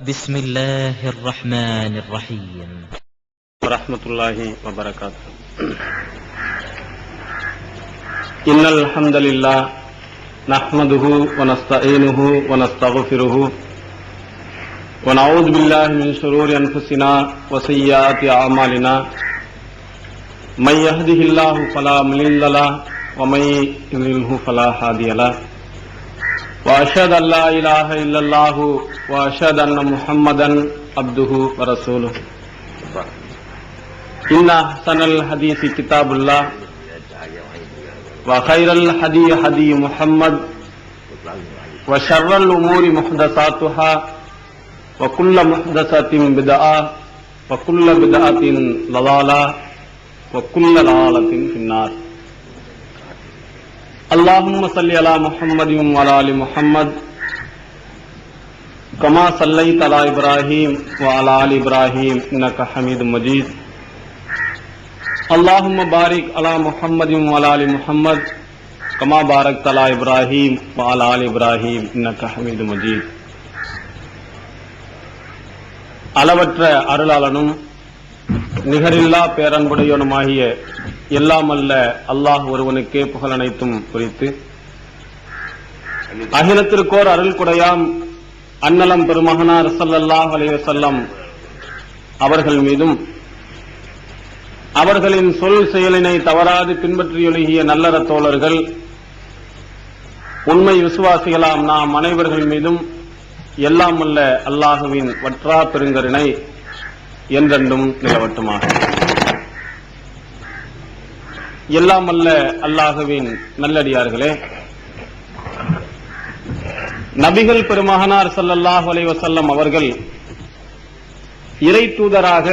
بسم الله الرحمن الرحيم ورحمة الله وبركاته. إن الحمد لله نحمده ونستعينه ونستغفره ونعوذ بالله من شرور أنفسنا وسيئات أعمالنا من يهده الله فلا مضل له ومن يضلل فلا هادي له وأشهد أن لا إله إلا الله وأشهد أن محمدا عبده ورسوله. إن أحسن الحديث كتاب الله وخير الهدي هدي محمد وشر الأمور محدثاتها وكل محدثة بدعة وكل بدعة ضلالة وكل ضلالة في النار. اللهم صل على محمد وعلى آل محمد كما صليت على إبراهيم وعلى آل إبراهيم إنك حميد مجيد. اللهم بارك على محمد وعلى آل محمد كما باركت على إبراهيم وعلى آل إبراهيم إنك حميد مجيد. அளவற்ற அருளாளனும் நிகரில்லா பேரன்புடையவனுமாகிய எல்லாம் அல்ல அல்லாஹ் ஒருவனுக்கே புகழ் அனைத்தும் குறித்து அகிலத்திற்கோர் அருள் குடையாம் அன்னலம் பெருமகனார் ஸல்லல்லாஹு அலைஹி வஸல்லம் அவர்கள் மீதும் அவர்களின் சொல் செயலினை தவறாது பின்பற்றியொழுகிய நல்லற தோழர்கள் உண்மை விசுவாசிகளாம் நாம் அனைவர்கள் மீதும் எல்லாம் அல்ல அல்லாஹுவின் வற்றா பெருங்கருணை என்றென்றும் நிலவட்டுமாக. எல்லாம் அல்ல அல்லாஹுவின் நல்லடியார்களே, நபிகள் பெருமகனார் ஸல்லல்லாஹு அலைஹி வஸல்லம் அவர்கள் இறை தூதராக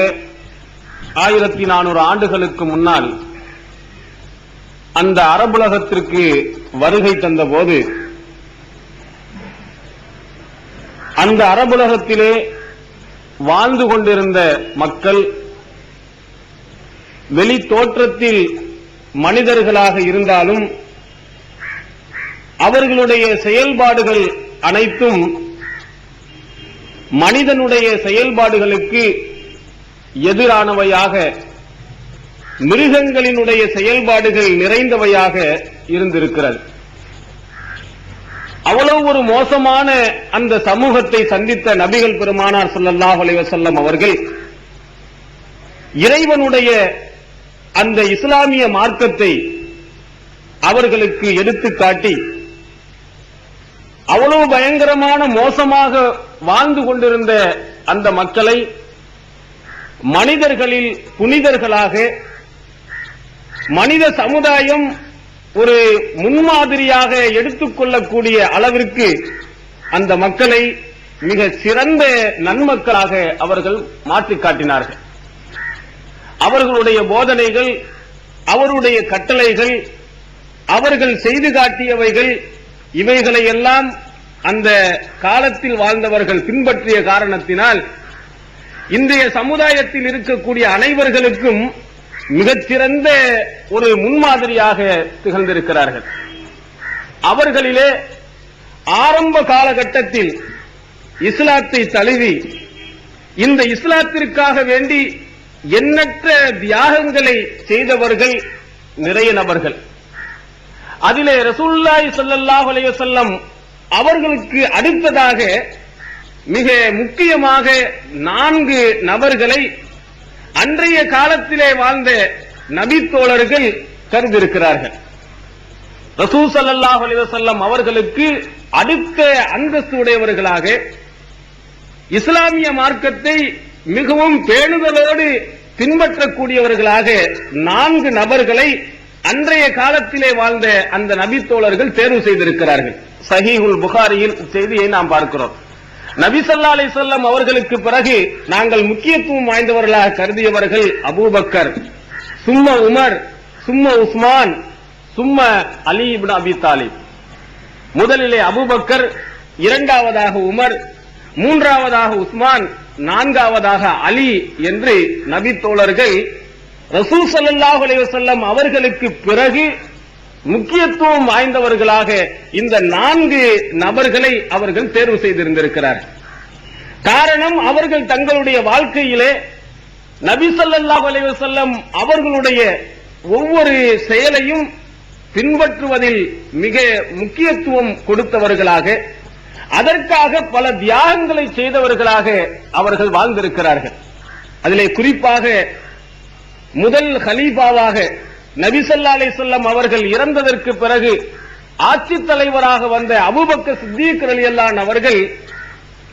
1400 ஆண்டுகளுக்கு முன்னால் அந்த அரபுலகத்திற்கு வருகை தந்தபோது அந்த அரபுலகத்திலே வாழ்ந்து கொண்டிருந்த மக்கள் வெளி தோற்றத்தில் மனிதர்களாக இருந்தாலும் அவர்களுடைய செயல்பாடுகள் அனைத்தும் மனிதனுடைய செயல்பாடுகளுக்கு எதிரானவையாக, மிருகங்களினுடைய செயல்பாடுகள் நிறைந்தவையாக இருந்திருக்கிறது. அவ்வளவு ஒரு மோசமான அந்த சமூகத்தை சந்தித்த நபிகள் பெருமானார் ஸல்லல்லாஹு அலைஹி வஸல்லம் அவர்கள் இறைவனுடைய அந்த இஸ்லாமிய மார்க்கத்தை அவர்களுக்கு எடுத்துக்காட்டி அவ்வளவு பயங்கரமான மோசமாக வாழ்ந்து கொண்டிருந்த அந்த மக்களை மனிதர்களில் புனிதர்களாக, மனித சமுதாயம் ஒரு முன்மாதிரியாக எடுத்துக்கொள்ளக்கூடிய அளவிற்கு அந்த மக்களை மிக சிறந்த நன்மக்களாக அவர்கள் மாற்றிக் காட்டினார்கள். அவர்களுடைய போதனைகள், அவருடைய கட்டளைகள், அவர்கள் செய்து காட்டியவைகள், இவைகளை எல்லாம் அந்த காலத்தில் வாழ்ந்தவர்கள் பின்பற்றிய காரணத்தினால் இன்றைய சமுதாயத்தில் இருக்கக்கூடிய அனைவர்களுக்கும் மிகச்சிறந்த ஒரு முன்மாதிரியாக திகழ்ந்திருக்கிறார்கள். அவர்களிலே ஆரம்ப காலகட்டத்தில் இஸ்லாத்தை தழுவி இந்த இஸ்லாத்திற்காக வேண்டி எண்ணற்ற தியாகங்களை செய்தவர்கள் நிறைய நபர்கள். அதிலே ரசூலுல்லாஹி ஸல்லல்லாஹு அலைஹி வஸல்லம் அவர்களுக்கு அடுத்ததாக மிக முக்கியமாக 4 நபர்களை அன்றைய காலத்திலே வாழ்ந்த நபித்தோழர்கள் கருதிருக்கிறார்கள். ரசூல் ஸல்லல்லாஹு அலைஹி வஸல்லம் அவர்களுக்கு அடுத்த அந்தஸ்து உடையவர்களாக, இஸ்லாமிய மார்க்கத்தை மிகவும் பேணுதலோடு பின்பற்றக்கூடியவர்களாக 4 நபர்களை அன்றைய காலத்திலே வாழ்ந்த அந்த நபித்தோழர்கள் தேர்வு செய்திருக்கிறார்கள். சஹீஹுல் புகாரியில் செய்தியை நாம் பார்க்கிறோம். நபி ஸல்லல்லாஹு அலைஹி வஸல்லம் அவர்களுக்கு பிறகு நாங்கள் முக்கியத்துவம் வாய்ந்தவர்களாக கருதியவர்கள் அபூபக்கர், சும்மா உமர், சும்மா உஸ்மான், சும்மா அலி இப்னு அபி தாலிப். முதலிலே அபூபக்கர், இரண்டாவதாக உமர், மூன்றாவதாக உஸ்மான், நான்காவதாக அலி என்று நபி தோழர்கள் ரசூல் ஸல்லல்லாஹு அலைஹி வஸல்லம் அவர்களுக்கு பிறகு முக்கியத்துவம் வாய்ந்தவர்களாக இந்த 4 நபர்களை அவர்கள் தேர்வு செய்திருந்திருக்கிறார்கள். காரணம், அவர்கள் தங்களுடைய வாழ்க்கையிலே நபி ஸல்லல்லாஹு அலைஹி வஸல்லம் அவர்களுடைய ஒவ்வொரு செயலையும் பின்பற்றுவதில் மிக முக்கியத்துவம் கொடுத்தவர்களாக, அதற்காக பல தியாகங்களை செய்தவர்களாக அவர்கள் வாழ்ந்திருக்கிறார்கள். அதிலே குறிப்பாக முதல் கலீஃபாவாக நபி ஸல்லல்லாஹு அலைஹி வஸல்லம் அவர்கள் இறந்ததற்கு பிறகு ஆட்சித் தலைவராக வந்த அபூபக்கர் சித்தீக் ரலியல்லாஹு அன்ஹு அவர்கள்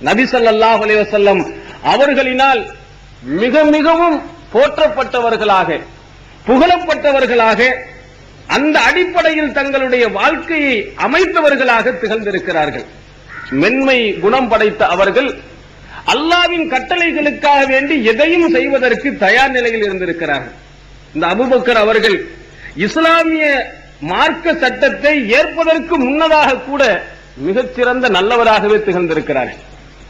நபி ஸல்லல்லாஹு அலைஹி வஸல்லம் அவர்களினால் மிக மிகவும் போற்றப்பட்டவர்களாக, புகழப்பட்டவர்களாக, அந்த அடிப்படையில் தங்களுடைய வாழ்க்கையை அமைத்தவர்களாக திகழ்ந்திருக்கிறார்கள். மென்மை குணம் படைத்த அவர்கள் அல்லாஹ்வின் கட்டளைகளுக்காக வேண்டி எதையும் செய்வதற்கு தயார் நிலையில் இருந்திருக்கிறார்கள். இந்த அபூபக்கர் அவர்கள் இஸ்லாமிய மார்க்க சட்டத்தை ஏற்பதற்கு முன்னதாக கூட மிகச்சிறந்த நல்லவராகவே திகழ்ந்திருக்கிறார்கள்.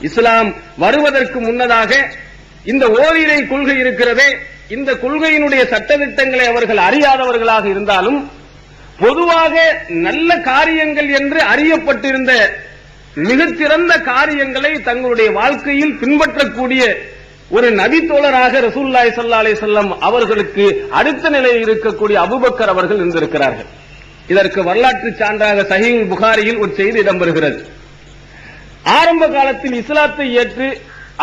இஸ்லாம் வருவதற்கு முன்னதாக இந்த ஓரிரை கொள்கை இருக்கிறதே, இந்த கொள்கையினுடைய சட்டதிட்டங்களை அவர்கள் அறியாதவர்களாக இருந்தாலும் பொதுவாக நல்ல காரியங்கள் என்று அறியப்பட்டிருந்த மிகச்சிறந்த காரியங்களை தங்களுடைய வாழ்க்கையில் பின்பற்றக்கூடிய ஒரு நபி தோழராக ரசூலுல்லாஹி ஸல்லல்லாஹு அலைஹி வஸல்லம் அவர்களுக்கு அடுத்த நிலையில் இருக்கக்கூடிய அபூபக்கர் அவர்கள் இருந்திருக்கிறார்கள். இதற்கு வரலாற்று சான்றாக சஹீஹ் புகாரியில் ஒரு செய்தி இடம்பெறுகிறது. ஆரம்ப காலத்தில் இஸ்லாத்தை ஏற்று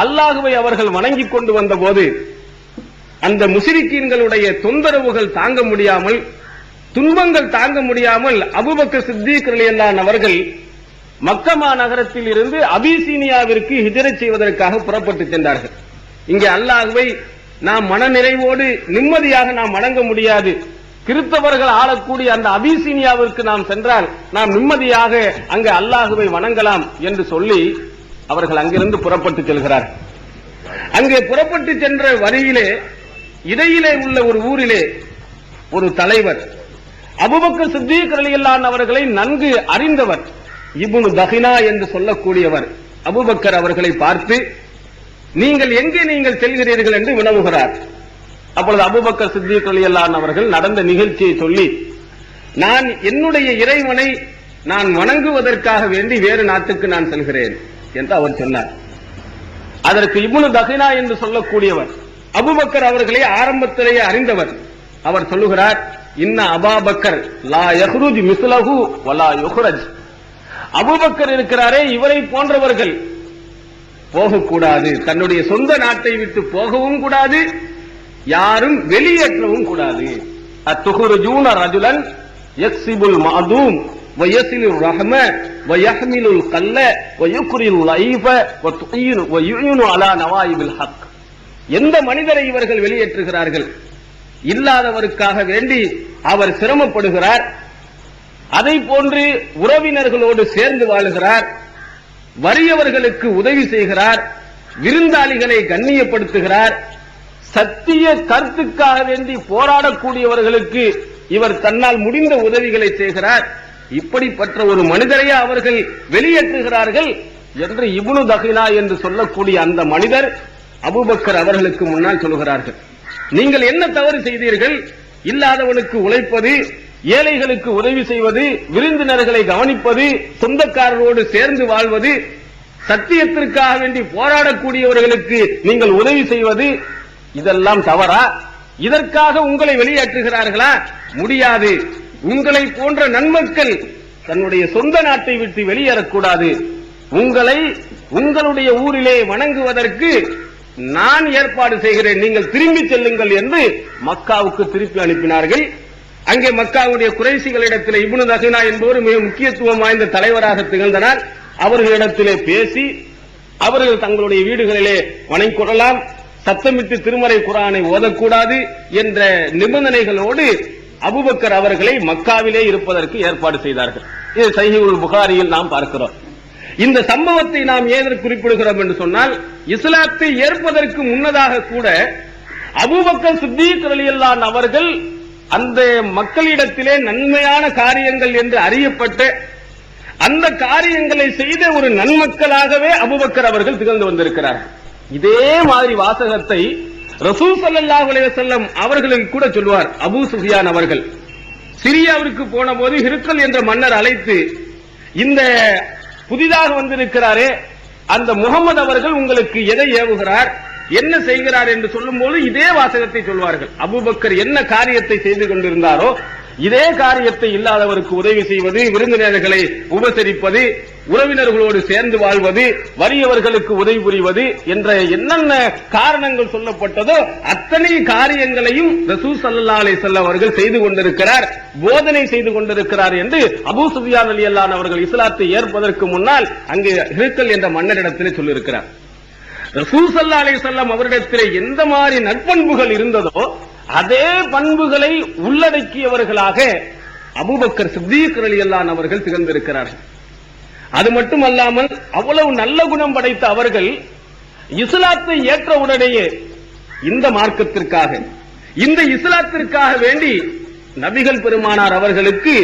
அல்லாஹ்வை அவர்கள் வணங்கிக் கொண்டு வந்தபோது அந்த முஸ்லிக்கீன்களுடைய தொந்தரவுகள் தாங்க முடியாமல், துன்பங்கள் தாங்க முடியாமல் அபூபக்கர் சித்தீக் ரலியல்லாஹு அன்ஹு அவர்கள் மக்கமா நகரத்தில் இருந்து அபிசீனியாவிற்கு ஹிஜ்ரத் செய்வதற்காக புறப்பட்டு சென்றார்கள். இங்கே அல்லாஹ்வை நாம் மனநிறைவோடு நிம்மதியாக நாம் வணங்க முடியாது, கிறிஸ்தவர்கள் ஆளக்கூடிய அந்த அபிசீனியாவிற்கு நாம் சென்றால் நாம் நிம்மதியாக அங்கே அல்லாஹ்வை வணங்கலாம் என்று சொல்லி அவர்கள் அங்கிருந்து புறப்பட்டு செல்கிறார்கள். அங்கே புறப்பட்டு சென்ற வழியிலே இடையிலே உள்ள ஒரு ஊரிலே ஒரு தலைவர், அபூபக்கர் சித்தீக் ரலியல்லாஹு அன்ஹு அவர்களை நன்கு அறிந்தவர், இப்னு தஹினா என்று சொல்லக்கூடியவர், அபூபக்கர் அவர்களை பார்த்து நீங்கள் எங்கே நீங்கள் செல்கிறீர்கள் என்று வினவுகிறார். அப்பொழுது அபூபக்கர் சித்தீக் ரலியல்லாஹு அன்ஹு அவர்கள் நடந்த நிகழ்ச்சியை சொல்லி, நான் என்னுடைய இறைவனை நான் வணங்குவதற்காக வேண்டி வேறு நாட்டுக்கு நான் செல்கிறேன் என்று அவர் சொன்னார். அதற்கு இப்னு தஹினா என்று சொல்லக்கூடியவர் அபூபக்கர் அவர்களை ஆரம்பத்திலேயே அறிந்தவர். அவர் சொல்லுகிறார், இன்ன அபூபக்கர் லா யஹ்ருஜ் மிஸ்லஹு வலா யுஹ்ரஜ். அபூபக்கர் இருக்கிறாரே, இவரை போன்றவர்கள் போகக்கூடாது, தன்னுடைய சொந்த நாட்டை விட்டு போகவும் கூடாது, யாரும் வெளியேற்றவும் கூடாது. அத்துஹ்ருஜூன ரஜுலன் யக்ஸிபுல் மஅதூம் வயஸிலுர் ரஹ்ம வயஹ்மிலுல் கல்ல வயுக்ரில் லைஃப வயுயினு அலா நவாயிபில் ஹக். எந்த மனிதரை இவர்கள் வெளியேற்றுகிறார்கள்? இல்லாதவருக்காக வேண்டி அவர் சிரமப்படுகிறார், அதை போன்று உறவினர்களோடு சேர்ந்து வாழுகிறார், வறியவர்களுக்கு உதவி செய்கிறார், விருந்தாளிகளை கண்ணியப்படுத்துகிறார், சத்திய கருத்துக்காக வேண்டி போராடக்கூடியவர்களுக்கு இவர் தன்னால் முடிந்த உதவிகளை செய்கிறார். இப்படிப்பட்ட ஒரு மனிதரையே அவர்கள் வெளியேற்றுகிறார்கள் என்று இப்னு தஹினா என்று சொல்லக்கூடிய அந்த மனிதர் அபூபக்கர் அவர்களுக்கு முன்னால் சொல்கிறார்கள். நீங்கள் என்ன தவறு செய்தீர்கள்? இல்லாதவனுக்கு உழைப்பது, ஏழைகளுக்கு உதவி செய்வது, விருந்தினர்களை கவனிப்பது, சொந்தக்காரரோடு சேர்ந்து வாழ்வது, சத்தியத்திற்காக வேண்டி போராடக்கூடியவர்களுக்கு நீங்கள் உதவி செய்வது, இதெல்லாம் தவறா? இதற்காக உங்களை வெளியேற்றுகிறார்களா? முடியாது. உங்களை போன்ற நன்மக்கள் தன்னுடைய சொந்த நாட்டை விட்டு வெளியேறக்கூடாது. உங்களை உங்களுடைய ஊரிலே வணங்குவதற்கு நான் ஏற்பாடு செய்கிறேன், நீங்கள் திரும்பி செல்லுங்கள் என்று மக்காவுக்கு திருப்பி அனுப்பினார்கள். அங்கே மக்காவுடைய குறைசிகளிடத்தில் இப்னு தஹினா என்பவர் மிக முக்கியத்துவம் வாய்ந்த தலைவராக திகழ்ந்தனர். அவர்களிடத்திலே பேசி அவர்கள் தங்களுடைய வீடுகளிலே வணங்கிக் கொள்ளலாம், சத்தமிட்டு திருமறை குர்ஆனை ஓதக்கூடாது என்ற நிபந்தனைகளோடு அபூபக்கர் அவர்களை மக்காவிலே இருப்பதற்கு ஏற்பாடு செய்தார்கள். இது சஹீஹுல் புகாரியில் நாம் பார்க்கிறோம். இந்த சம்பவத்தை நாம் ஏன் குறிப்பிடுகிறோம் என்று சொன்னால், இஸ்லாத்தை ஏற்பதற்கு முன்னதாக கூட அபூபக்கர் சித்தீக் ரலியல்லாஹு அன்ஹு அவர்கள் அந்த மக்களிடத்திலே நன்மையான காரியங்கள் என்று அறியப்பட்ட அந்த காரியங்களை செய்த ஒரு நன்மக்களாகவே அபூபக்கர் அவர்கள் திகழ்ந்து வந்திருக்கிறார்கள். இதே மாதிரி வாசகத்தை ரசூல் ஸல்லல்லாஹு அலைஹி வஸல்லம் அவர்களுக்கு கூட சொல்வார். அபூ சுஃபியான் அவர்கள் சிரியாவிற்கு போன போது ஹிர்கல் என்ற மன்னர் அழைத்து, இந்த புதிதாக வந்திருக்கிறாரே அந்த முகமது அவர்கள் உங்களுக்கு எதை ஏவுகிறார், என்ன செய்கிறார் என்று சொல்லும்போது இதே வாசகத்தை சொல்வார்கள். அபூபக்கர் என்ன காரியத்தை செய்து கொண்டிருந்தாரோ இதே காரியத்தை இல்லாதவருக்கு உதவி செய்வது, விருந்தினர்களை உபசரிப்பது, உறவினர்களோடு சேர்ந்து வாழ்வது, வறியவர்களுக்கு உதவி புரிவது என்ற என்னென்ன காரணங்கள் சொல்லப்பட்டதோ அத்தனை காரியங்களையும் ரசூல் ஸல்லல்லாஹு அலைஹி வஸல்லம் அவர்கள் செய்து கொண்டிருக்கிறார், போதனை செய்து கொண்டிருக்கிறார் என்று அபூ சுஃபியான் ரலியல்லாஹு அன்ஹு அவர்கள் இஸ்லாத்தை ஏற்பதற்கு முன்னால் அங்கு ஹிர்கல் என்ற மன்னரிடத்திலே சொல்லியிருக்கிறார். ரசூல் ஸல்லல்லாஹு அலைஹி வஸல்லம் அவரிடத்திலே எந்த மாதிரி நற்பண்புகள் இருந்ததோ அதே பண்புகளை உள்ளடக்கியவர்களாக அபூபக்கர் சித்தீக் ரலியல்லாஹு அன்ஹு அவர்கள் திகழ்ந்திருக்கிறார்கள். அது மட்டுமல்லாமல் அவ்வளவு நல்ல குணம் படைத்த அவர்கள் இஸ்லாத்தை ஏற்ற உடனேயே இந்த மார்க்கத்திற்காக, இந்த இஸ்லாத்திற்காக வேண்டி நபிகள் பெருமானார் அவர்களுக்கு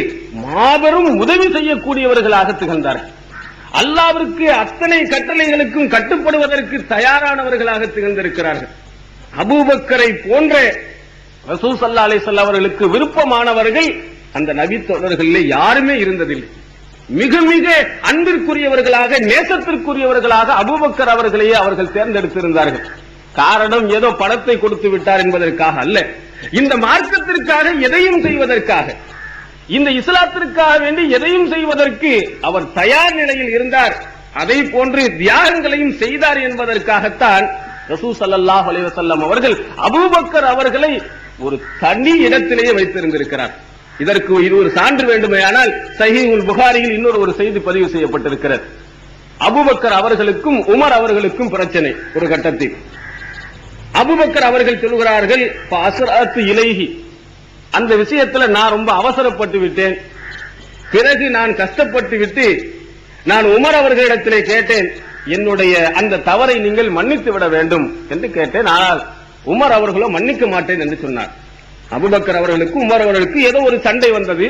மாபெரும் உதவி செய்யக்கூடியவர்களாக திகழ்ந்தார்கள். அல்லாஹ்விற்கு அத்தனை கட்டளைகளுக்கும் கட்டுப்படுவதற்கு தயாரானவர்களாக திகழ்ந்திருக்கிறார்கள். அபூபக்கரை போன்ற ரசூல் ஸல்லல்லாஹு அலைஹி வஸல்லம் அவர்களுக்கு விருப்பமானவர்கள் அந்த நபி தோழர்களிலே யாருமே இருந்ததில்லை. மிக மிக அன்பிற்குரியவர்களாக, நேசத்திற்குரியவர்களாக அபூபக்கர் அவர்களையே அவர்கள் தேர்ந்தெடுத்திருந்தார்கள். காரணம் ஏதோ பணத்தை கொடுத்து விட்டார் என்பதற்காக அல்ல, இந்த மார்க்கத்திற்காக எதையும் செய்வதற்காக, இந்த இஸ்லாத்திற்காக வேண்டி எதையும் செய்வதற்கு அவர் தயார் நிலையில் இருந்தார். அதை போன்று தியாகங்களையும் செய்தார் என்பதற்காகத்தான் ரசூல் ஸல்லல்லாஹு அலைஹி வஸல்லம் அவர்கள் அபூபக்கர் அவர்களை ஒரு தனி இடத்திலேயே வைத்திருந்திருக்கிறார். இதற்கு இது ஒரு சான்று வேண்டுமேயானால் சஹீஹுல் புகாரியில் இன்னொரு செய்தி பதிவு செய்யப்பட்டிருக்கிறது. அபூபக்கர் அவர்களுக்கும் உமர் அவர்களுக்கும் பிரச்சனை. ஒரு கட்டத்தில் அபூபக்கர் அவர்கள் சொல்கிறார்கள், ஃபஅஸ்ரஅத்து இலைஹி, அந்த விஷயத்துல நான் ரொம்ப அவசரப்பட்டு விட்டேன், பிறகு நான் கஷ்டப்பட்டு விட்டு நான் உமர் அவர்களிடத்திலே கேட்டேன், என்னுடைய அந்த தவறை நீங்கள் மன்னித்து விட வேண்டும் என்று கேட்டேன். ஆனால் உமர் அவர்களோ மன்னிக்க மாட்டேன் என்று சொன்னார். அபூபக்கர் அவர்களுக்கு உமர் அவர்களுக்கு ஏதோ ஒரு சண்டை வந்தது.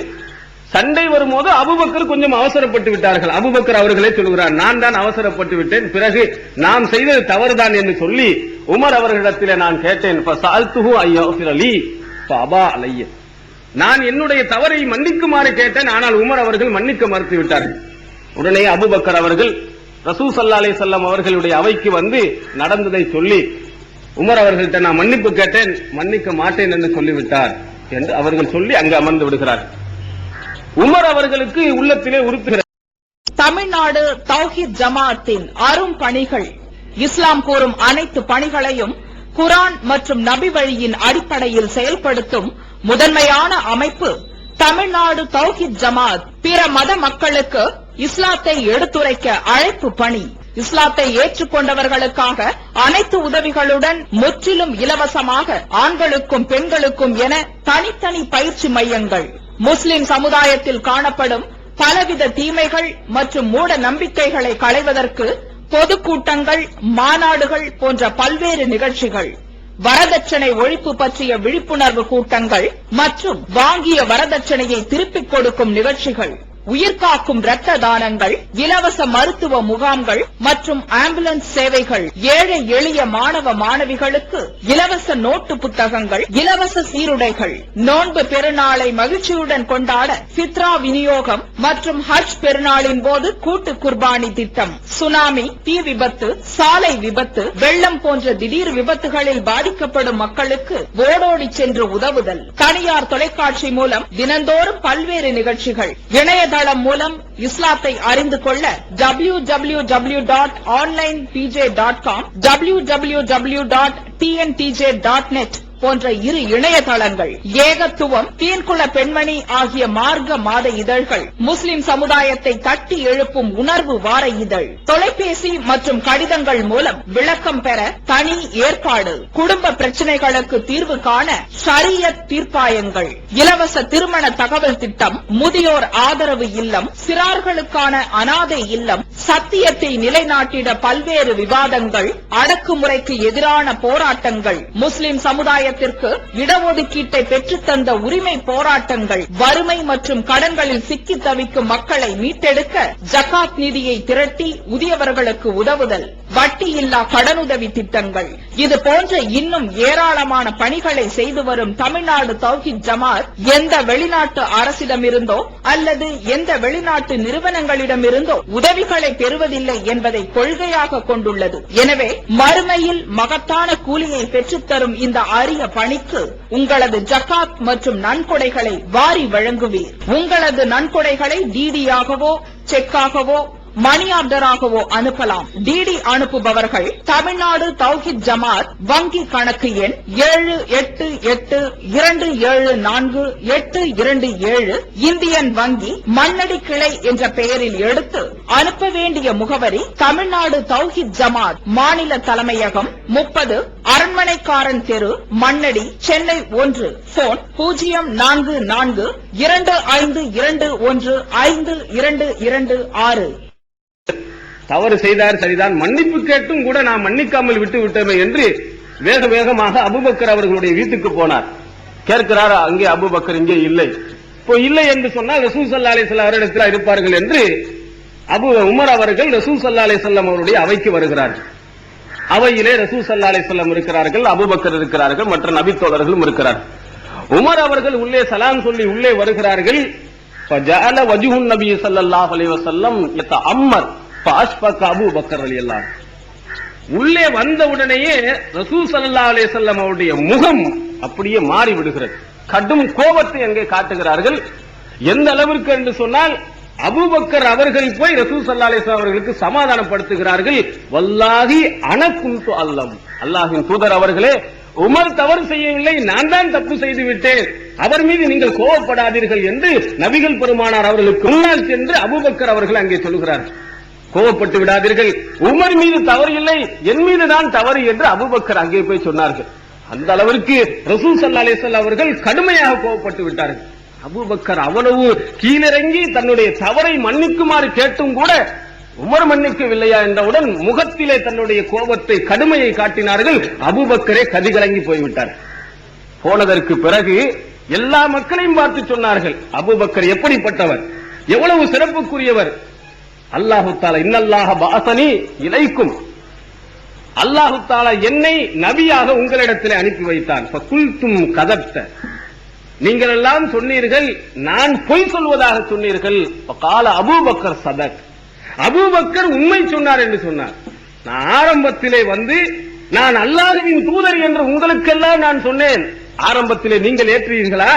சண்டை வரும்போது அபூபக்கர் கொஞ்சம் அவசரப்பட்டு விட்டார்கள். அபூபக்கர் அவர்களே சொல்கிறார், நான் தான் அவசரப்பட்டு விட்டேன், பிறகு நாம் செய்தது தவறுதான் என்று சொல்லி உமர் அவர்களிடத்திலே நான் கேட்டேன், ஃபஸஅல்துஹு அய்யஃபிர லீ ஃபஅபா அலைய, நான் என்னுடைய தவறை மன்னிக்குமாறு கேட்டேன், ஆனால் உமர் அவர்கள் மன்னிக்க மறுத்து விட்டார்கள். உடனே அபூபக்கர் அவர்கள் ரசூல் ஸல்லல்லாஹு அலைஹி வஸல்லம் அவர்களுடைய அவைக்கு வந்து நடந்ததை சொல்லி, உமர் அவர்கள்ட்ட நான் மன்னிப்பு கேட்டேன், மன்னிக்க மாட்டேன் என்று சொல்லிவிட்டார் என்று அவர்கள் சொல்லி அங்கு அமர்ந்து விடுகிறார். உமர் அவர்களுக்கு உள்ளத்திலே உறுத்துகிறது. தமிழ்நாடு தௌஹீத் ஜமாஅத்தின் அரும் பணிகள், இஸ்லாம் கூறும் அனைத்து பணிகளையும் குர்ஆன் மற்றும் நபி வழியின் அடிப்படையில் செயல்படுத்தும் முதன்மையான அமைப்பு தமிழ்நாடு தௌஹீத் ஜமாஅத். பிற மத மக்களுக்கு இஸ்லாத்தை எடுத்துரைக்க அழைப்பு பணி. இஸ்லாத்தை ஏற்றுக்கொண்டவர்களுக்காக அனைத்து உதவிகளுடன் முற்றிலும் இலவசமாக ஆண்களுக்கும் பெண்களுக்கும் என தனித்தனி பயிற்சி மையங்கள். முஸ்லிம் சமுதாயத்தில் காணப்படும் பலவித தீமைகள் மற்றும் மூட நம்பிக்கைகளை களைவதற்கு பொதுக்கூட்டங்கள், மாநாடுகள் போன்ற பல்வேறு நிகழ்ச்சிகள், வரதட்சணை ஒழிப்பு பற்றிய விழிப்புணர்வு கூட்டங்கள் மற்றும் வாங்கிய வரதட்சணையை திருப்பிக் கொடுக்கும் நிகழ்ச்சிகள், உயிர்காக்கும் இரத்த தானங்கள், இலவச மருத்துவ முகாம்கள் மற்றும் ஆம்புலன்ஸ் சேவைகள், ஏழை எளிய மாணவ மாணவிகளுக்கு இலவச நோட்டு புத்தகங்கள், இலவச சீருடைகள், நோன்பு பெருநாளை மகிழ்ச்சியுடன் கொண்டாட ஃபித்ரா விநியோகம் மற்றும் ஹஜ் பெருநாளின் போது கூட்டு குர்பானி திட்டம், சுனாமி, தீ விபத்து, சாலை விபத்து, வெள்ளம் போன்ற திடீர் விபத்துகளில் பாதிக்கப்படும் மக்களுக்கு ஓடோடி சென்று உதவுதல், தனியார் தொலைக்காட்சி மூலம் தினந்தோறும் பல்வேறு நிகழ்ச்சிகள், இணையதளம் மூலம் இஸ்லாத்தை அறிந்து கொள்ள www.onlinepj.com, www.tntj.net போன்ற இரு இணையதளங்கள், ஏகத்துவம், தீன்குல பெண்மணி ஆகிய மார்க்க மாத இதழ்கள், முஸ்லிம் சமுதாயத்தை தட்டி எழுப்பும் உணர்வு வார இதழ், தொலைபேசி மற்றும் கடிதங்கள் மூலம் விளக்கம் பெற தனி ஏற்பாடு, குடும்ப பிரச்சினைகளுக்கு தீர்வு காண ஷரியத் தீர்ப்பாயங்கள், இலவச திருமண தகவல் திட்டம், முதியோர் ஆதரவு இல்லம், சிறார்களுக்கான அனாதை இல்லம், சத்தியத்தை நிலைநாட்டிட பல்வேறு விவாதங்கள், அடக்குமுறைக்கு எதிரான போராட்டங்கள், முஸ்லிம் சமுதாய சமுதாயத்திற்கு இடஒதுக்கீட்டை பெற்றுத்தந்த உரிமை போராட்டங்கள், வறுமை மற்றும் கடன்களில் சிக்கி தவிக்கும் மக்களை மீட்டெடுக்க ஜகாத் நிதியை திரட்டி உரியவர்களுக்கு உதவுதல், வட்டியில்லா கடனுதவி திட்டங்கள், இது போன்ற இன்னும் ஏராளமான பணிகளை செய்து வரும் தமிழ்நாடு தௌஹீத் ஜமாத் எந்த வெளிநாட்டு அரசிடமிருந்தோ அல்லது எந்த வெளிநாட்டு நிறுவனங்களிடமிருந்தோ உதவிகளை பெறுவதில்லை என்பதை கொள்கையாக கொண்டுள்ளது. எனவே மறுமையில் மகத்தான கூலியை பெற்றுத்தரும் இந்த அரிய பணிக்கு உங்களது ஜகாத் மற்றும் நன்கொடைகளை வாரி வழங்குவீர். உங்களது நன்கொடைகளை டிடியாகவோ செக்காகவோ மணி ஆர்டராகவோ அனுப்பலாம். டிடி அனுப்புபவர்கள் தமிழ்நாடு தௌஹீத் ஜமாத் வங்கி கணக்கு எண் 7882748227 இந்தியன் வங்கி மண்ணடி கிளை என்ற பெயரில் எடுத்து அனுப்ப வேண்டிய முகவரி தமிழ்நாடு தௌஹீத் ஜமாத் மாநில தலைமையகம் 30 அரண்மனைக்காரன் தெரு, மண்ணடி, சென்னை 1. போன் 044225215226. தவறு செய்தார் சரிதான், மன்னிப்பு கேட்டும் கூட நாம் மன்னிக்காமல் விட்டு விட்டோமே என்று வேக வேகமாக அபூபக்கர் அவர்களுடைய வீட்டுக்கு போனார். கேட்கிறார், அங்கே அபூபக்கர் இங்கே இல்லை. இப்போ இல்லை என்று சொன்னால் ரசூல் ஸல்லல்லாஹு அலைஹி வஸல்லம் அவரிடத்தில் இருப்பார்கள் என்று உமர் அவர்கள் ரசூல் ஸல்லல்லாஹு அலைஹி வஸல்லம் அவருடைய அவைக்கு வருகிறார்கள். அவையிலே ரசூல் ஸல்லல்லாஹு அலைஹி வஸல்லம் இருக்கிறார்கள், அபூபக்கர் இருக்கிறார்கள், மற்ற நபி தோழர்களும் இருக்கிறார்கள். உமர் அவர்கள் உள்ளே சலாம் சொல்லி உள்ளே வருகிறார்கள். ஃபஜஅல வஜ்ஹுன் நபி ஸல்லல்லாஹு அலைஹி வஸல்லம் யதஅம்மர் ஃபஅஷ்ஃபக அபூபக்கர் ரலியல்லாஹு அன்ஹு. உள்ளே வந்தவுடனேயே ரசூல் ஸல்லல்லாஹு அலைஹி வஸல்லம் அவருடைய முகம் அப்படியே மாறி விடுகிறது. கடும் கோபத்தை அங்கே காட்டுகிறார்கள். எந்த அளவிற்கு என்று சொன்னால் அபூபக்கர் அவர்கள் போய் ரசூல் ஸல்லல்லாஹு அலைஹி வஸல்லம் அவர்களுக்கு சமாதானப்படுத்துகிறார்கள். வல்லாஹி அன குன்து அல்லம், அல்லாஹ்வின் தூதர் அவர்களே, உமர் தவறு செய்யவில்லை, நான் தான் தப்பு செய்து விட்டேன், அவர் மீது நீங்கள் கோபப்படாதீர்கள் என்று நபிகள் பெருமானார் அவர்களுக்கு முன்னால் சென்று அபூபக்கர் அவர்கள் அங்கே சொல்கிறார்கள். கோபப்பட்டு விடாதீர்கள், உமர் மீது தவறு இல்லை, என் மீது தான் தவறு என்று அபூபக்கர் அங்கே போய் சொன்னார்கள். அந்த அளவிற்கு ரசூல் ஸல்லல்லாஹு அலைஹி வஸல்லம் அவர்கள் கடுமையாக கோபப்பட்டு விட்டார்கள். அபூபக்கர் அவ்வளவு கீழிறங்கி தன்னுடைய தவறை மன்னிக்குமாறு கேட்டும் கூட உமர் மன்னிக்கவில்லையா என்றவுடன் முகத்திலே தன்னுடைய கோபத்தை கடுமையை காட்டினார்கள். அபூபக்கரே கதிகலங்கி போய்விட்டார். போனதற்கு பிறகு எல்லா மக்களையும் பார்த்து சொன்னார்கள், அபூபக்கர் எப்படிப்பட்டவர், எவ்வளவு சிறப்புக்குரியவர். அல்லாஹு தஆலா இன்னல்லாஹ பஅஸனி இலைக்கும், அல்லாஹு தஆலா என்னை நபியாக உங்களிடத்தில் அனுப்பி வைத்தான். ஃபகுல்தும் கதப்த, நீங்கள் எல்லாம் சொன்னீர்கள் நான் பொய் சொல்வதாக சொன்னீர்கள். ஃபகால அபூபக்கர் சதக், அபூபக்கர் உண்மை சொன்னார் என்று சொன்னார். நான் ஆரம்பத்திலே வந்து நான் அல்லாஹ்வின் தூதர் என்று உங்களுக்கெல்லாம் நான் சொன்னேன். ஆரம்பத்திலே நீங்கள் ஏற்றீர்களா?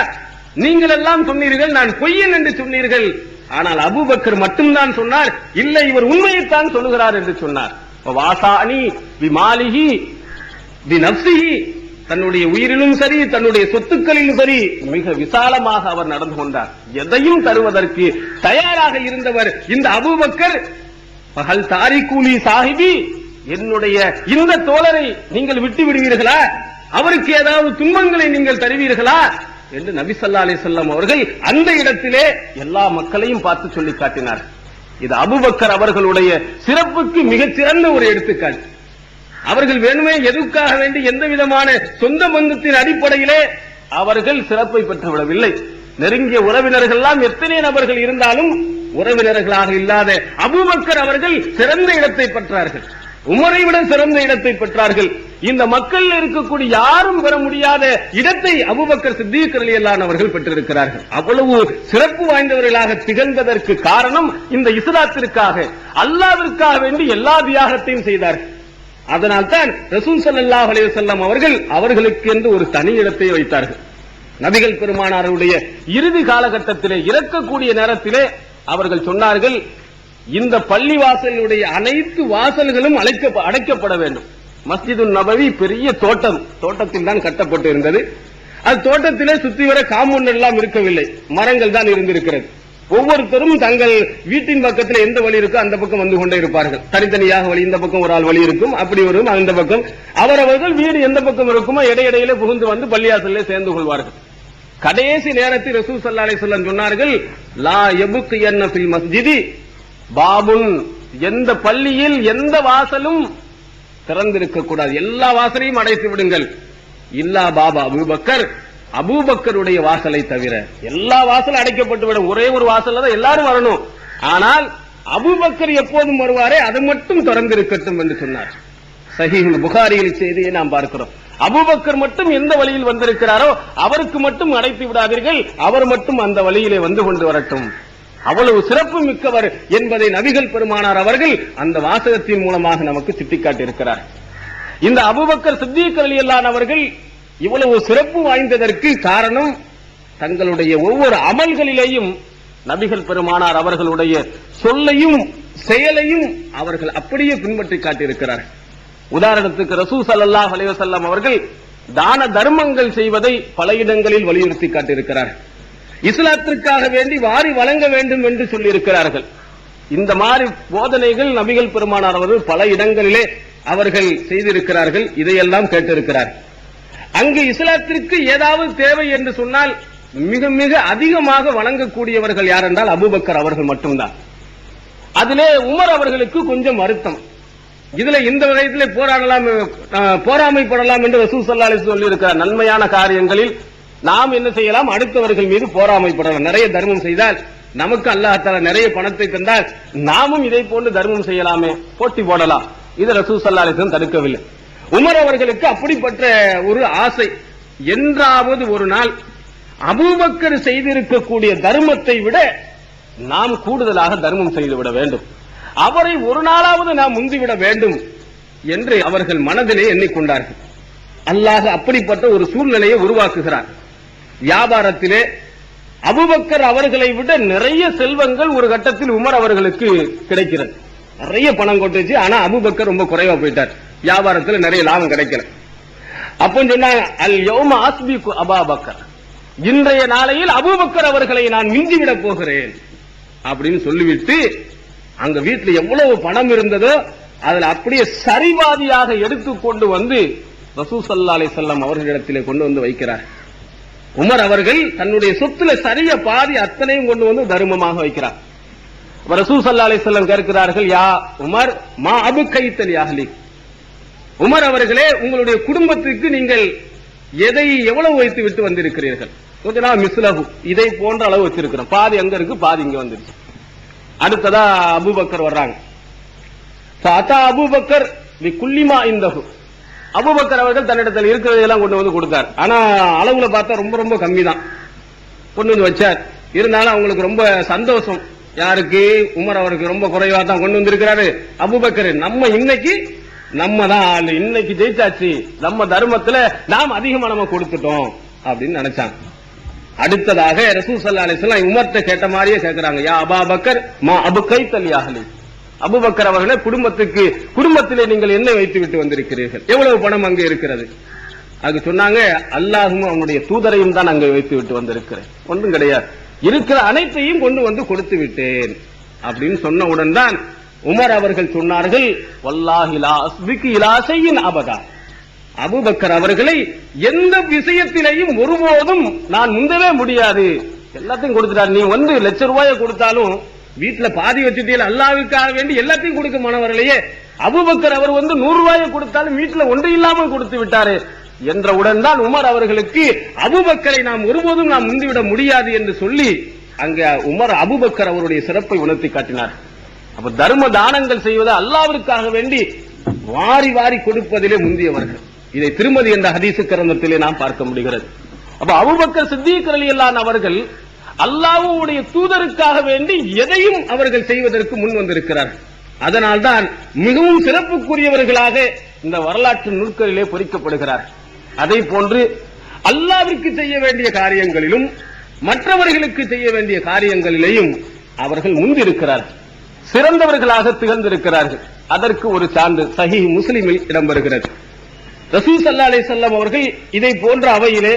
நீங்கள் எல்லாம் சொன்னீர்கள் நான் பொய்யன் என்று சொன்னீர்கள். ஆனால் அபூபக்கர் மட்டும்தான் சொன்னார், இல்லை இவர் உண்மையைத்தான் சொல்லுகிறார் என்று சொன்னார். வாசானி பிமாலிஹி பினஃப்ஸிஹி, தன்னுடைய உயிரிலும் சரி தன்னுடைய சொத்துக்களிலும் சரி மிக விசாலமாக அவர் நடந்து கொண்டார். எதையும் தருவதற்கு தயாராக இருந்தவர் இந்த அபூபக்கர். பகல் தாரிகூலி சாஹிபி, என்னுடைய இந்த தோழரை நீங்கள் விட்டு விடுவீர்களா? அவருக்கு ஏதாவது துன்பங்களை நீங்கள் தருவீர்களா என்று நபி ஸல்லல்லாஹு அலைஹி வஸல்லம் அவர்கள் அந்த இடத்திலே எல்லா மக்களையும் பார்த்து சொல்லி காட்டினார். இது அபூபக்கர் அவர்களுடைய சிறப்புக்கு மிகச்சிறந்த ஒரு எடுத்துக்காட்டு. அவர்கள் வேணுமே எதுக்காக வேண்டி எந்த விதமான சொந்த பந்தத்தின் அடிப்படையிலே அவர்கள் சிறப்பை பெற்றுவிடவில்லை. நெருங்கிய உறவினர்கள் எல்லாம் எத்தனை நபர்கள் இருந்தாலும் உறவினர்களாக இல்லாத அபூபக்கர் அவர்கள் சிறந்த இடத்தை பெற்றார்கள். உமரை விட சிறந்த இடத்தை பெற்றார்கள். இந்த மக்கள் இருக்கக்கூடிய யாரும் பெற முடியாத இடத்தை அபூபக்கர் சித்தீக் ரலியல்லாஹு அன்ஹு அவர்கள் பெற்றிருக்கிறார்கள். அவ்வளவு சிறப்பு வாய்ந்தவர்களாக திகழ்ந்ததற்கு காரணம் இந்த இஸ்லாத்திற்காக அல்லாஹ்விற்காக வேண்டி எல்லா தியாகத்தையும் செய்தார்கள். அதனால்தான் ரசூல் ஸல்லல்லாஹு அலைஹி வஸல்லம் அவர்கள் அவர்களுக்கு என்று ஒரு தனி இடத்தை வைத்தார்கள். நபிகள் பெருமானாருடைய இறுதி காலகட்டத்திலே இறக்கக்கூடிய நேரத்திலே அவர்கள் சொன்னார்கள், இந்த பள்ளி வாசலுடைய அனைத்து வாசல்களும் அடைக்கப்பட வேண்டும். மஸ்ஜிது நபவி பெரிய தோட்டத்தில் தான் கட்டப்பட்டு இருந்தது. அது தோட்டத்திலே சுத்தி வர காம்பவுண்ட் எல்லாம் இருக்கவில்லை, மரங்கள் தான் இருந்திருக்கிறது. ஒவ்வொருத்தரும் தங்கள் வீட்டின் பக்கத்தில் எந்த வழி இருக்கோ அந்த பக்கம் வந்து கொண்டே இருப்பார்கள். தனித்தனியாக வழி, இந்த பக்கம் ஒரு ஆள் வழி இருக்கும், அப்படி வரும் அந்த பக்கம். அவரவர்கள் வீடு எந்த பக்கம் இருக்குமோ இடையிடையிலே புகுந்து வந்து பள்ளியாசலிலே சேர்ந்து கொள்வார்கள். கடைசி நேரத்தில் ரசூல் ஸல்லல்லாஹு அலைஹி வஸல்லம் சொன்னார்கள், லா யபுகியன்ன ஃபில் மஸ்ஜிதி பாபுன், எந்த பள்ளியில் எந்த வாசலும் திறந்திருக்க கூடாது, எல்லா வாசலையும் அடைத்து விடுங்கள். இல்லா பாபா அபூபக்கர், அபூபக்கருடைய வாசலை தவிர. எல்லா வாசலும் அடைக்கப்பட்டு விடும், ஒரே ஒரு வாசல்ல தான் எல்லாரும் வரணும். ஆனால் அபூபக்கர் எப்போதும் வருவாரே, அது மட்டும் திறந்திருக்கட்டும் என்று சொன்னார். சஹீஹுல் புகாரியில் செய்தியை நாம் பார்க்கிறோம். அபூபக்கர் மட்டும் எந்த வழியில் வந்திருக்கிறாரோ அவருக்கு மட்டும் அடைத்து விடாதீர்கள், அவர் மட்டும் அந்த வழியிலே வந்து கொண்டு வரட்டும். அவ்வளவு சிறப்பு மிக்கவர் என்பதை நபிகள் பெருமானார் அவர்கள் அந்த வாசகத்தின் மூலமாக நமக்கு சுட்டிக்காட்டி இருக்கிறார். இந்த அபூபக்கர் சித்தீக் ரலியல்லாஹு அவர்கள் இவ்வளவு சிறப்பு வாய்ந்ததற்கு காரணம், தங்களுடைய ஒவ்வொரு அமல்களிலேயும் நபிகள் பெருமானார் அவர்களுடைய சொல்லையும் செயலையும் அவர்கள் அப்படியே பின்பற்றி காட்டியிருக்கிறார். உதாரணத்துக்கு ரசூல் ஸல்லல்லாஹு அலைஹி வஸல்லம் அவர்கள் தான தர்மங்கள் செய்வதை பல இடங்களில் வலியுறுத்தி காட்டியிருக்கிறார். இஸ்லாத்திற்காக வேண்டி வாரி வழங்க வேண்டும் என்று சொல்லியிருக்கிறார்கள். இந்த மாதிரி போதனைகள் நபிகள் பெருமானார் அவர்கள் பல இடங்களிலே அவர்கள் செய்திருக்கிறார்கள். இதையெல்லாம் கேட்டிருக்கிறார். அங்கு இஸ்லாத்திற்கு ஏதாவது தேவை என்று சொன்னால் மிக மிக அதிகமாக வழங்கக்கூடியவர்கள் யார் என்றால் அபூபக்கர் அவர்கள் மட்டும்தான். அதிலே உமர் அவர்களுக்கு கொஞ்சம் வருத்தம். இதுல இந்த வகையிலே போராமைப்படலாம் என்று ரசூல் ஸல்லல்லாஹு அலைஹி வஸல்லம் சொல்லியிருக்கிறார். நன்மையான காரியங்களில் நாம் என்ன செய்யலாம், அடுத்தவர்கள் மீது போராமைப்படலாம். நிறைய தர்மம் செய்தால், நமக்கு அல்லாஹ் தஆலா நிறைய பணத்தை தந்தால் நாமும் இதை போன்று தர்மம் செய்யலாமே, போட்டி போடலாம். இது ரசூல் ஸல்லல்லாஹு அலைஹி வஸல்லம் தடுக்கவில்லை. உமர் அவர்களுக்கு அப்படிப்பட்ட ஒரு ஆசை, என்றாவது ஒரு நாள் அபூபக்கர் செய்திருக்கக்கூடிய தர்மத்தை விட நாம் கூடுதலாக தர்மம் செய்துவிட வேண்டும், அவரை ஒரு நாளாவது நாம் முந்திவிட வேண்டும் என்று அவர்கள் மனதிலே எண்ணிக்கொண்டார்கள். அல்லாஹ் அப்படிப்பட்ட ஒரு சூழ்நிலையை உருவாக்குகிறார். வியாபாரத்திலே அபூபக்கர் அவர்களை விட நிறைய செல்வங்கள் ஒரு கட்டத்தில் உமர் அவர்களுக்கு கிடைக்கிறது. நிறைய பணம் கொட்டுச்சு, ஆனா அபூபக்கர் ரொம்ப குறைவா போயிட்டார். வியாபாரத்தில் நிறைய லாபம் கிடைக்கல. அப்போ சொன்னாங்க, அல் யௌம அஸ்பிகு அபூபக்கர், இன்றைய நாளையில் அபூபக்கர் அவர்களை நான் மிஞ்சிவிட போகிறேன் அப்படின்னு சொல்லிவிட்டு, அங்க வீட்டில் எவ்வளவு பணம் இருந்ததோ அதுல அப்படியே சரிபாதியாக எடுத்துக்கொண்டு வந்து ரசூல் ஸல்லல்லாஹு அலைஹி வஸல்லம் அவர்களிடத்திலே கொண்டு வந்து வைக்கிறார். உமர் அவர்கள் தன்னுடைய சொத்துல சரிய பாதி அத்தனையும் கொண்டு வந்து தர்மமாக வைக்கிறார். ரசூல் ஸல்லல்லாஹு அலைஹி வஸல்லம் கேட்கிறார்கள், யா உமர் மா அபுகைத்தலி அஹ்லி, உமர் அவர்களே உங்களுடைய குடும்பத்துக்கு நீங்கள் எதை எவ்வளவு வைத்து விட்டு வந்திருக்கிறீர்கள்? கொஞ்ச நாள் மிஸ்லஹு, இதை போன்ற அளவு வச்சிருக்கிறோம், பாதி அங்க இருக்கு பாதி இங்க வந்துருச்சு. அடுத்ததா அபூபக்கர் வர்றாங்க. ஃபஅதா அபூபக்கர் பிகுல்லிமா இந்தஹு, அபூபக்கர் அவர்கள் தன்னிடத்தில் இருக்கிறதெல்லாம் கொண்டு வந்து கொடுத்தார். ஆனா அளவுல பார்த்தா ரொம்ப ரொம்ப கம்மி தான் கொண்டு வந்து வச்சார். இருந்தாலும் அவங்களுக்கு ரொம்ப சந்தோஷம். யாருக்கு? உமர் அவருக்கு ரொம்ப குறைவா தான் கொண்டு வந்திருக்கிறாரு அபூபக்கர். நம்ம தான் ஆளு, இன்னைக்கு ஜெயிச்சாச்சு, நம்ம தர்மத்துல நாம் அதிகமா நம்ம கொடுத்துட்டோம் அப்படின்னு நினைச்சாங்க. அடுத்ததாக ரசூல் ஸல்லல்லாஹு அலைஹி வஸல்லம் உமர்ட்ட கேட்ட மாதிரியே கேட்கிறாங்க, யா அபூபக்கர் மா அபுகைத்தலி அஹ்லி, அபூபக்கர் அவர்களே குடும்பத்திலே நீங்கள் என்ன வைத்து விட்டு வந்திருக்கிறீர்கள்? எவ்வளவு பணம் அங்கே இருக்கிறது? அதுக்கு சொன்னாங்க, அல்லாஹ்வும் அவனுடைய தூதரையும் தான் அங்கே வைத்து விட்டு வந்திருக்கிறேன், ஒன்றும் கிடையாது, இருக்கிற அனைத்தையும் கொண்டு வந்து கொடுத்து விட்டேன் அப்படின்னு சொன்னவுடன் தான் உமர் அவர்கள் சொன்னார்கள், வல்லாஹி லா அஸ்பிகு இலா ஷைஇன் அபதா, அபூபக்கர் அவர்களை எந்த விஷயத்திலையும் ஒருபோதும் நான் முந்தவே முடியாது. எல்லாத்தையும் கொடுத்துட்டார். நீ வந்து ₹1,00,000 கொடுத்தாலும் வீட்டுல பாதி வச்சுட்டீங்க, அல்லாஹ்வுக்காக வேண்டி எல்லாத்தையும் கொடுக்க மாணவர்களையே. அபூபக்கர் அவர் வந்து ₹100 கொடுத்தாலும் வீட்டுல ஒன்று இல்லாமல் கொடுத்து விட்டாரு என்றவுடன் தான் உமர் அவர்களுக்கு அபூபக்கரை நாம் ஒருபோதும் நாம் முந்திவிட முடியாது என்று சொல்லி அங்க உமர் அபூபக்கர் அவருடைய சிறப்பை உணர்த்தி காட்டினார். அப்ப தர்ம தானங்கள் செய்வதை அல்லாஹ்விற்காக வேண்டி வாரி வாரி கொடுப்பதிலே முந்தியவர்கள். இதை திருமதி என்ற ஹதீஸ் கிரந்தத்திலே நாம் பார்க்க முடிகிறது. அப்ப அபூபக்கர் சித்தீக் ரலியல்லாஹு அவர்கள் அல்லாஹ்வுடைய தூதருக்காக வேண்டி எதையும் அவர்கள் செய்வதற்கு முன் வந்திருக்கிறார்கள். அதனால்தான் மிகவும் சிறப்புக்குரியவர்களாக இந்த வரலாற்று நூல்களிலே பொறிக்கப்படுகிறார். அதை போன்று அல்லாஹ்விற்கு செய்ய வேண்டிய காரியங்களிலும் மற்றவர்களுக்கு செய்ய வேண்டிய காரியங்களிலேயும் அவர்கள் முந்திருக்கிறார்கள், சிறந்தவர்களாக திகழ்ந்திருக்கிறார்கள். அதற்கு ஒரு சான்று சஹீஹ் முஸ்லிமில் இடம்பெறுகிறது. ரசூல் ஸல்லல்லாஹு அலைஹி வஸல்லம் அவர்கள் இதை போன்ற அவையிலே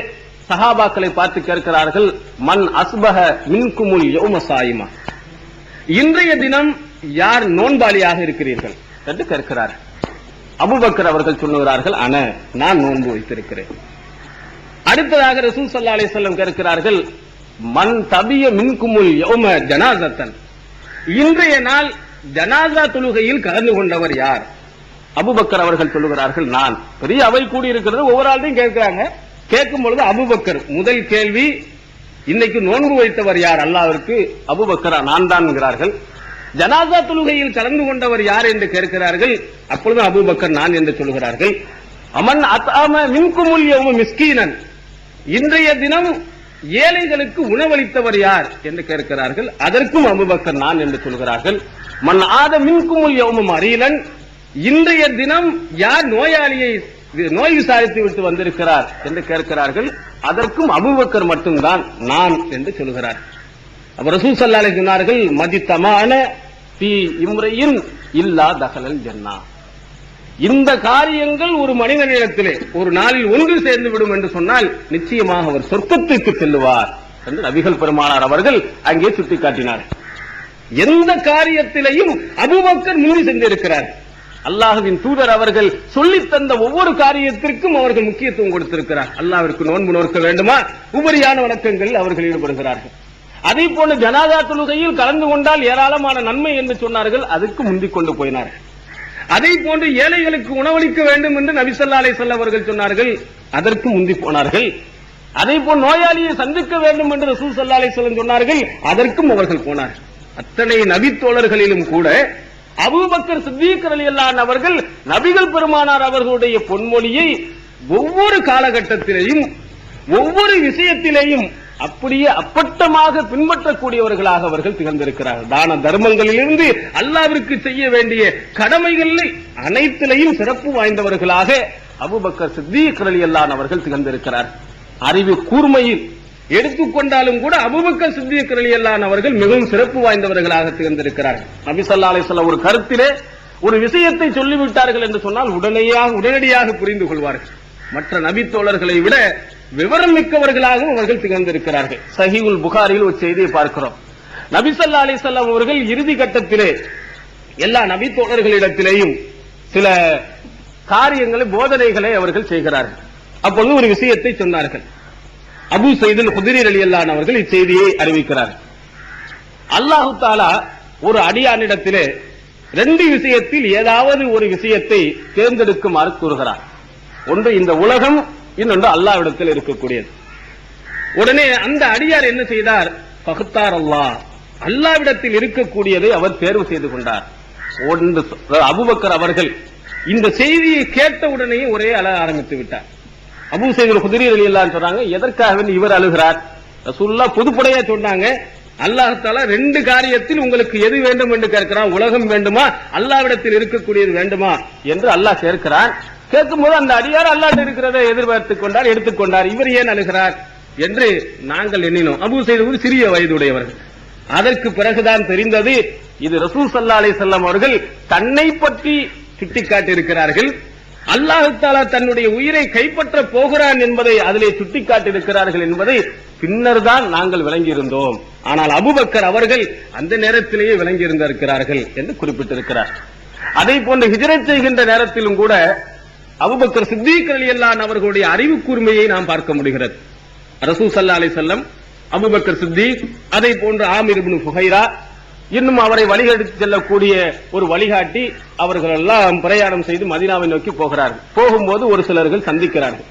சஹாபாக்களை பார்த்து கேட்கிறார்கள், மன் அஸ்பஹ மின்குமுல் யௌம ஸாயிமா, இன்றைய தினம் யார் நோன்பாளியாக இருக்கிறீர்கள் என்று கேட்கிறார். அபூபக்கர் அவர்கள் சொல்லுகிறார்கள், நான் நோன்பு வைத்திருக்கிறேன். அடுத்ததாக ரசூல் ஸல்லல்லாஹு அலைஹி வஸல்லம் கேட்கிறார்கள், மன் தபிய மின்குமுல் யௌம ஜனாஸத்தன், இன்றைய நாள் ஜனாஸா தொழுகையில் கலந்து கொண்டவர் யார் அபூபக்கர் அவர்கள் சொல்லுகிறார்கள், நான் பெரிய அவை கூடி இருக்கிறது, ஒவ்வொரு ஆளையும் கேட்கிறாங்க. கேட்கும் பொழுது அபூபக்கர் முதல் கேள்வி, இன்னைக்கு நோன்பு வைத்தவர் யார் அல்லாஹ்விற்கு? அபூபக்கரா, நான் தான் என்கிறார்கள். ஜனாசா தொழுகையில் கலந்து கொண்டவர் யார் என்று கேட்கிறார்கள். அப்பொழுது அபூபக்கர் நான் என்று சொல்கிறார்கள். அமன் அத்ஆம மின்குமுல் யௌம மிஸ்கீனன், இன்றைய தினம் ஏழைகளுக்கு உணவளித்தவர் யார் என்று கேட்கிறார்கள். அதற்கும் அபூபக்கர் நான் என்று சொல்கிறார்கள். மன் ஆத மின்குமுல் யௌம மரீலன், இன்றைய தினம் யார் நோயாளியை நோய் விசாரித்து விட்டு வந்திருக்கிறார் என்று கேட்கிறார்கள். அதற்கும் அபூபக்கர் மட்டும்தான் நான் என்று சொல்கிறார். அப்ப ரசூல் ஸல்லல்லாஹு அலைஹி சொன்னார்கள், மதித்தமான ஃபீ இம்ரையின் இல்லா தகலல் ஜன்னா, இந்த காரியங்கள் ஒரு மனிதனிடத்திலே ஒரு நாளில் ஒன்று சேர்ந்து விடும் என்று சொன்னால் நிச்சயமாக அவர் சொர்க்கத்திற்கு செல்லுவார் என்று நபிகள் பெருமானார் அவர்கள் அங்கே சுட்டிக்காட்டினார். எந்த காரியத்திலையும் அபூபக்கர் முந்தி சென்றிருக்கிறார். அல்லாஹ்வின் தூதர் அவர்கள் சொல்லித் தந்த ஒவ்வொரு காரியத்திற்கும் அவர்கள் முக்கியத்துவம் கொடுத்திருக்கிறார். அல்லாஹ்விற்கு நோன்பு நோக்க வேண்டுமா, உபரியான வணக்கங்களில் அவர்கள் ஈடுபடுகிறார்கள். அதே போல ஜனாதா தொழுகையில் கலந்து கொண்டால் ஏராளமான நன்மை என்று சொன்னார்கள், அதுக்கு முந்திக் கொண்டு போயினார்கள். அதே போன்று ஏழைகளுக்கு உணவளிக்க வேண்டும் என்று நபி ஸல்லல்லாஹு அலைஹி வஸல்லம் அவர்கள் சொன்னார்கள், அதற்கு முந்தி போனார்கள். அதே போல் நோயாளியை சந்திக்க வேண்டும் என்று ரசூல் ஸல்லல்லாஹு அலைஹி வஸல்லம் சொன்னார்கள், அதற்கும் அவர்கள் போனார்கள். அத்தனை நபி தோழர்களிலும் கூட அபூபக்கர் சித்தீக் ரலியல்லாஹு அன்ஹு அவர்கள் நபிகள் பெருமானார் அவர்களுடைய பொன்மொழியை ஒவ்வொரு காலகட்டத்திலேயும் ஒவ்வொரு விஷயத்திலேயும் அப்படியே அப்பட்டமாக பின்பற்றக்கூடியவர்களாக அவர்கள் திகழ்ந்திருக்கிறார்கள். தான தர்மங்களிலிருந்து அல்லாஹ்விற்கு செய்ய வேண்டிய கடமைகளில் அனைத்திலையும் சிறப்பு வாய்ந்தவர்களாக அபூபக்கர் சித்தீக் ரலியல்லாஹு அன்ஹு அவர்கள் திகழ்ந்திருக்கிறார். அறிவு கூர்மையில் எடுத்துக்கொண்டாலும் கூட அபூபக்கர் சித்தீக் ரலியல்லாஹு அன்ஹு அவர்கள் மிகவும் சிறப்பு வாய்ந்தவர்களாக திகழ்ந்திருக்கிறார்கள். நபி ஸல்லல்லாஹு அலைஹி வஸல்லம் ஒரு கருத்திலே ஒரு விஷயத்தை சொல்லிவிட்டார்கள் என்று சொன்னால் உடனடியாக புரிந்து கொள்வார்கள். மற்ற நபி தோழர்களை விட விவரம் மிக்கவர்களாகவும் அவர்கள் திகழ்ந்திருக்கிறார்கள். சஹீஹுல் புகாரியில் ஒரு செய்தியை பார்க்கிறோம். நபி ஸல்லல்லாஹு அலைஹி வஸல்லம் அவர்கள் இறுதி கட்டத்திலே எல்லா நபி தோழர்களிடத்திலேயும் சில காரியங்களை போதனைகளை அவர்கள் செய்கிறார்கள். அப்பொழுது ஒரு விஷயத்தை சொன்னார்கள். அபூ சயீதுல் குத்ரி ரலியல்லாஹு அன்ஹு அவர்கள் இச்செய்தியை அறிவிக்கிறார்கள். அல்லாஹ் தஆலா ஒரு அடியானிடத்திலே ரெண்டு விஷயத்தில் ஏதாவது ஒரு விஷயத்தை தேர்ந்தெடுக்குமாறு கூறுகிறார். ஒன்று இந்த உலகம், இன்னொன்று அல்லாஹ்விடத்தில் இருக்கக்கூடியது. உடனே அந்த அடியார் என்ன செய்தார்? ஃபக்தார் அல்லாஹ், அல்லாஹ்விடத்தில் இருக்கக்கூடியதை அவர் தேர்வு செய்து கொண்டார். அபூபக்கர் அவர்கள் இந்த செய்தியை கேட்ட உடனே ஒரே அழ ஆரம்பித்து விட்டார். அபூ சயீதுல் குத்ரி ரலியல்லாஹு அன்ஹு சொல்றாங்க, எதற்காக இவர் அழுகிறார்? ரசூலுல்லாஹ் பொதுப்படையா சொன்னாங்க, அல்லாஹ் தஆலா ரெண்டு காரியத்தில் உங்களுக்கு எது வேண்டும் என்று கேட்கிறான், உலகம் வேண்டுமா அல்லாஹ்விடத்தில் இருக்கக்கூடியது வேண்டுமா என்று அல்லாஹ் கேட்கிறான். கேட்கும்போது அந்த அடியார் அல்லாஹ்விடம் இருக்கிறதை எதிர்பார்த்துக் கொண்டார், எடுத்துக்கொண்டார். இவர் ஏன் அழுகிறார் என்று நாங்கள் எண்ணினோம். அபூ சயீத் சிறிய வயதுடையவர்கள். அதற்கு பிறகுதான் தெரிந்தது, இது ரசூல் ஸல்லல்லாஹு அலைஹி வஸல்லம் அவர்கள் தன்னை பற்றி சுட்டிக்காட்டி இருக்கிறார்கள். அல்லாஹ் தஆலா தன்னுடைய உயிரை கைப்பற்ற போகிறான் என்பதை அதிலே சுட்டிக்காட்டி இருக்கிறார்கள் என்பதை பின்னர் தான் நாங்கள் விளங்கியிருந்தோம். ஆனால் அபூபக்கர் அவர்கள் அந்த நேரத்திலேயே விளங்கியிருந்திருக்கிறார்கள் என்று குறிப்பிட்டிருக்கிறார். அதே போன்று ஹிஜ்ரத் செய்கின்ற நேரத்திலும் கூட அபூபக்கர் சித்தீக் ரலியல்லாஹு அன்ஹு அவர்களுடைய அறிவு கூர்மையை நாம் பார்க்க முடிகிறது. ரசூல் ஸல்லல்லாஹு அலைஹி வஸல்லம், அபூபக்கர் சித்தீக், அதே போன்று ஆமிர் இப்னு ஃபுஹைரா, இன்னும் அவரை வழிகெடுத்து செல்லக்கூடிய ஒரு வழிகாட்டி, அவர்கள் எல்லாம் பிரயாணம் செய்து மதீனாவை நோக்கி போகிறார்கள். போகும்போது ஒரு சிலர்கள் சந்திக்கிறார்கள்.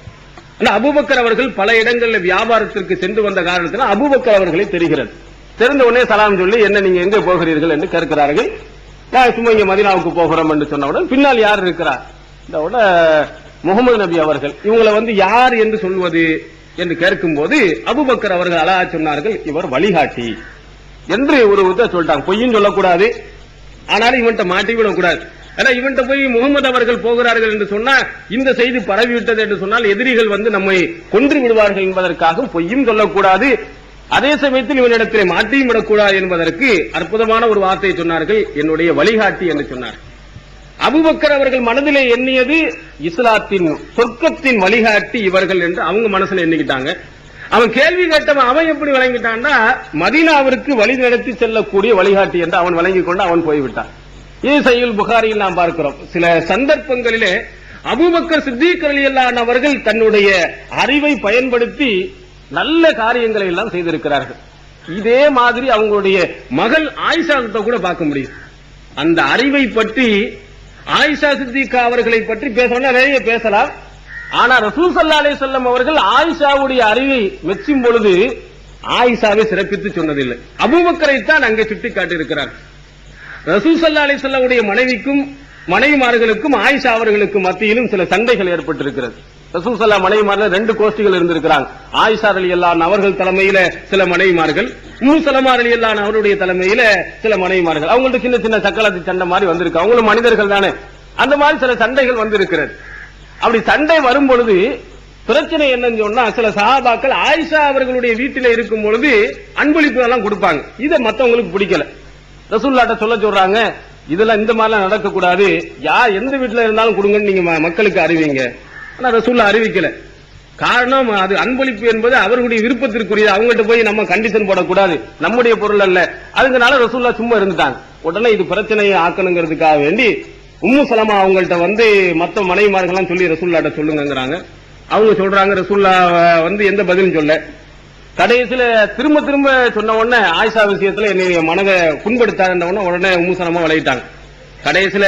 அபூபக்கர் அவர்கள் பல இடங்களில் வியாபாரத்திற்கு சென்று வந்த காரணத்தினால் அபூபக்கர் அவர்களை தெரிகிறது. தெரிந்த உடனே சலாம் சொல்லி, என்ன நீங்க எங்கே போகிறீர்கள் என்று கேட்கிறார்கள். நான் சும்மா இங்க மதீனாவுக்கு போகிறோம் என்று சொன்னவுடன் பின்னால் யார் இருக்கிறார்? இந்த முகமது நபி அவர்கள். இவங்களை யார் என்று சொல்வது என்று கேட்கும் போது அபூபக்கர் அவர்கள் அழகா சொன்னார்கள், இவர் வழிகாட்டி என்று ஒரு சொல்லிட்டாங்க. பொய்யும் சொல்லக்கூடாது, ஆனாலும் இவன்ட்ட மாட்டிவிடக் கூடாது. ஆனா இவன்ட்ட போய் முகமது அவர்கள் போகிறார்கள் என்று சொன்னா இந்த செய்தி பரவிவிட்டது என்று சொன்னால் எதிரிகள் நம்மை கொன்று விடுவார்கள் என்பதற்காக பொய்யும் சொல்லக்கூடாது, அதே சமயத்தில் இவனிடத்திலே மாட்டியும் விடக்கூடாது என்பதற்கு அற்புதமான ஒரு வார்த்தையை சொன்னார்கள், என்னுடைய வழிகாட்டி என்று சொன்னார். அபூபக்கர் அவர்கள் மனதிலே எண்ணியது இஸ்லாத்தின் சொர்க்கத்தின் வழிகாட்டி இவர்கள் என்று அவங்க மனசுல எண்ணிக்கிட்டாங்க. அவன் கேள்வி கேட்டவன் அவன் எப்படி வழங்கிட்டான்னா, மதீனாவிற்கு வழி நடத்தி செல்லக்கூடிய வழிகாட்டி என்று அவன் வழங்கிக் கொண்டு அவன் போய்விட்டான். இது சஹீஹுல் புகாரியில் நாம் பார்க்கிறோம். சில சந்தர்ப்பங்களிலே அபூபக்கர் சித்தீக் ரலியல்லாஹு அன்ஹு அவர்கள் தன்னுடைய அறிவை பயன்படுத்தி நல்ல காரியங்களை எல்லாம் செய்திருக்கிறார்கள். இதே மாதிரி அவங்களுடைய மகள் ஆயிஷா கிட்ட கூட பார்க்க முடியும். அந்த அறிவை பற்றி ஆயிஷா சித்திகா அவர்களை பற்றி பேசணும்னா நிறைய பேசலாம். ஆனா ரசூல் ஸல்லல்லாஹு அலைஹி வஸல்லம் அவர்கள் ஆயிஷாவுடைய அறிவை மெச்சும் பொழுது ஆயிஷாவை சிறப்பித்து சொன்னதில்லை, அபூபக்கரை தான் அங்கே சுட்டி காட்டியிருக்கிறார். ரசூல் ஸல்லல்லாஹு அலைஹி வஸல்லம் உடைய மனைவிமார்களுக்கும் ஆயிஷா அவர்களுக்கும் மத்தியிலும் சில சண்டைகள் ஏற்பட்டிருக்கிறது. ரசூல் ஸல்லல்லாஹு மனைவிமார்கள் 2 கோஷ்டிகள் இருந்திருக்கிறாங்க. ஆயிஷா ரலியல்லாஹு அன்ஹா அவர்கள் தலைமையில சில மனைவிமார்கள், உம்மு சலமா ரலியல்லாஹு அன்ஹா அவருடைய தலைமையில சில மனைவிமார்கள். அவங்களுக்கு சின்ன சின்ன சக்கலாத்தி சண்டை மாதிரி வந்திருக்கு. அவங்களும் மனிதர்கள் தானே, அந்த மாதிரி சில சண்டைகள் வந்திருக்கிறது. அப்படி சண்டை வரும் பொழுது பிரச்சனை என்னன்னு சொன்னா, சில சஹாபாக்கள் ஆயிஷா அவர்களுடைய வீட்டில இருக்கும் பொழுது அன்பளிப்பு எல்லாம் கொடுப்பாங்க. இதை மத்தவங்களுக்கு பிடிக்கல. ரசூலுல்லாஹ்ட்ட சொல்றாங்க, இதெல்லாம் இந்த மாதிரிலாம் நடக்க கூடாது, யார் எந்த வீட்டுல இருந்தாலும் கொடுங்கன்னு நீங்க மக்களுக்கு அறிவிங்க. ஆனா ரசூலுல்லாஹ் அறிவிக்கல. காரணம், அது அன்பளிப்பு என்பது அவர்களுடைய விருப்பத்திற்குரியது, அவங்ககிட்ட போய் நம்ம கண்டிஷன் போடக்கூடாது, நம்முடைய பொருள் அல்ல. அதுக்குனால ரசூலுல்லாஹ் சும்மா இருந்துட்டாங்க. உடனே இது பிரச்சனையை ஆக்கணுங்கிறதுக்காக வேண்டி உம்மு சலமா அவங்கள்ட்ட மத்த மனைவிமார்கள்லாம் சொல்லி ரசூலுல்லாஹ்ட்ட சொல்லுங்கிறாங்க. அவங்க சொல்றாங்க, ரசூலுல்லாஹ் எந்த பதிலும் சொல்ல. கடைசியில திரும்ப திரும்ப சொன்ன உடனே ஆயிஷா விஷயத்துல என்னுடைய மனதை புண்படுத்தாருன்ற உடனே உம்மு சலமா விளையிட்டாங்க. கடைசியில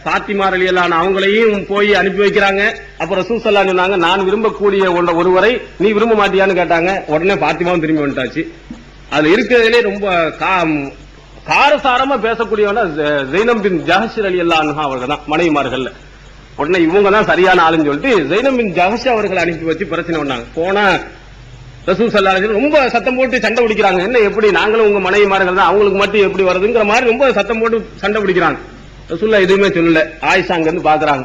பாத்திமா ரலியல்லாஹு அன்ஹா அவங்களையும் போய் அனுப்பி வைக்கிறாங்க. அப்புறம் ரசூல் ஸல்லல்லாஹு அலைஹி சொன்னாங்க, நான் விரும்பக்கூடிய ஒருவரை நீ விரும்ப மாட்டியான்னு கேட்டாங்க. உடனே பாத்திமாவும் திரும்பி வந்துட்டாச்சு. அது இருக்கிறதுலே ரொம்ப காரசாரமா பேசக்கூடியவனா ஸைனப் பின் ஜஹஷ் ரலியல்லாஹு அன்ஹா அவர்கள் தான் மனைவிமார்கள். உடனே இவங்க தான் சரியான ஆளுன்னு சொல்லிட்டு ஸைனப் பின் ஜஹஷ் அவர்களை அனுப்பி வச்சு பிரச்சனை பண்ணாங்க. போனா ரசூல் ஸல்லல்லாஹு அலைஹி ரொம்ப சத்தம் போட்டு சண்டை பிடிக்கிறாங்க. என்ன எப்படி நாங்களும் உங்க மனைவிமார்கள் தான், அவங்களுக்கு மட்டும் எப்படி வருதுங்கிற மாதிரி ரொம்ப சத்தம் போட்டு சண்டை பிடிக்கிறாங்க. ரசூலுல்லாஹ் எதுவுமே சொல்லல. ஆயிஷா அங்க இருந்து பாக்குறாங்க.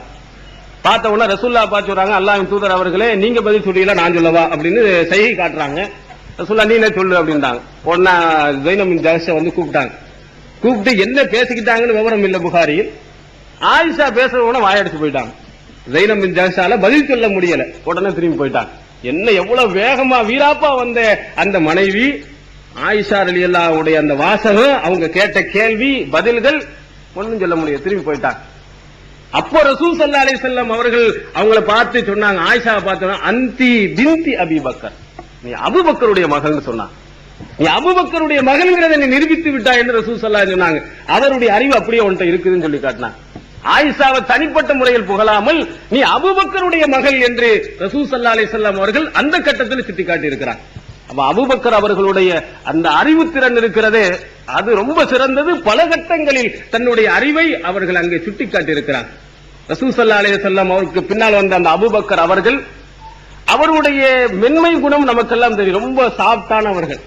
பார்த்த உடனே ரசூலுல்லாஹ் பார்த்து சொல்றாங்க, அல்லாஹ்வின் தூதர் அவர்களே, நீங்க பதில் சொல்றீங்களா நான் சொல்லவா அப்படின்னு சைகை காட்டுறாங்க. ரசூலுல்லாஹ் நீ என்ன சொல்லு அப்படின்றாங்க. உடனே ஸைனப் பின் ஜஹஷ் கூப்பிட்டாங்க. கூப்பிட்டு என்ன பேசிக்கிட்டாங்கன்னு விவரம் இல்ல புகாரியில். ஆயிஷா பேசுற உடனே வாயடிச்சு போயிட்டாங்க. ஸைனப் பின் ஜஹஷால பதில் சொல்ல முடியல. உடனே திரும்பி போயிட்டாங்க. என்ன எவ்வளவு வேகமா வீராப்பா வந்த அந்த மனைவி ஆயிஷா ரலியல்லாஹு உடைய அந்த வாசகம், அவங்க கேட்ட கேள்வி பதில்கள் ஒன்னும் சொல்ல முடியாது, திரும்பி போயிட்டாங்க. அப்போ ரசூல் ஸல்லல்லாஹு அலைஹி வஸல்லம் அவர்கள் அவங்கள பார்த்து சொன்னாங்க, ஆயிஷாவை பார்த்து, அந்தி பின்தி அபூபக்கர், நீ அபூபக்கருடைய மகள்னு சொன்னாங்க. நீ அபூபக்கருடைய மகள்ங்கிறத நீ நிரூபித்து விட்டாய் என்று ரசூல் ஸல்லல்லாஹு அலைஹி சொன்னாங்க. அவருடைய அறிவு அப்படியே உன்கிட்ட இருக்குதுன்னு சொல்லி காட்டினாங்க. ஆயிஷாவை தனிப்பட்ட முறையில் புகழாமல் நீ அபூபக்கருடைய மகள் என்று ரசூல் ஸல்லல்லாஹு அலைஹி வஸல்லம் அவர்கள் அந்த கட்டத்தில் சுட்டிக்காட்டி இருக்கிறார். அப்ப அபூபக்கர் அவர்களுடைய அந்த அறிவுத்திறன் இருக்கிறதே, அது ரொம்ப சிறந்தது. பல கட்டங்களில் தன்னுடைய அறிவை அவர்கள் அங்கே சுட்டிக்காட்டி இருக்கிறார். ரசூல் ஸல்லல்லாஹு அலைஹி வஸல்லம் அவருக்கு பின்னால் வந்த அந்த அபூபக்கர் அவர்கள், அவருடைய மென்மை குணம் நமக்கெல்லாம் தெரியும். ரொம்ப சாஃப்டானவர்கள்,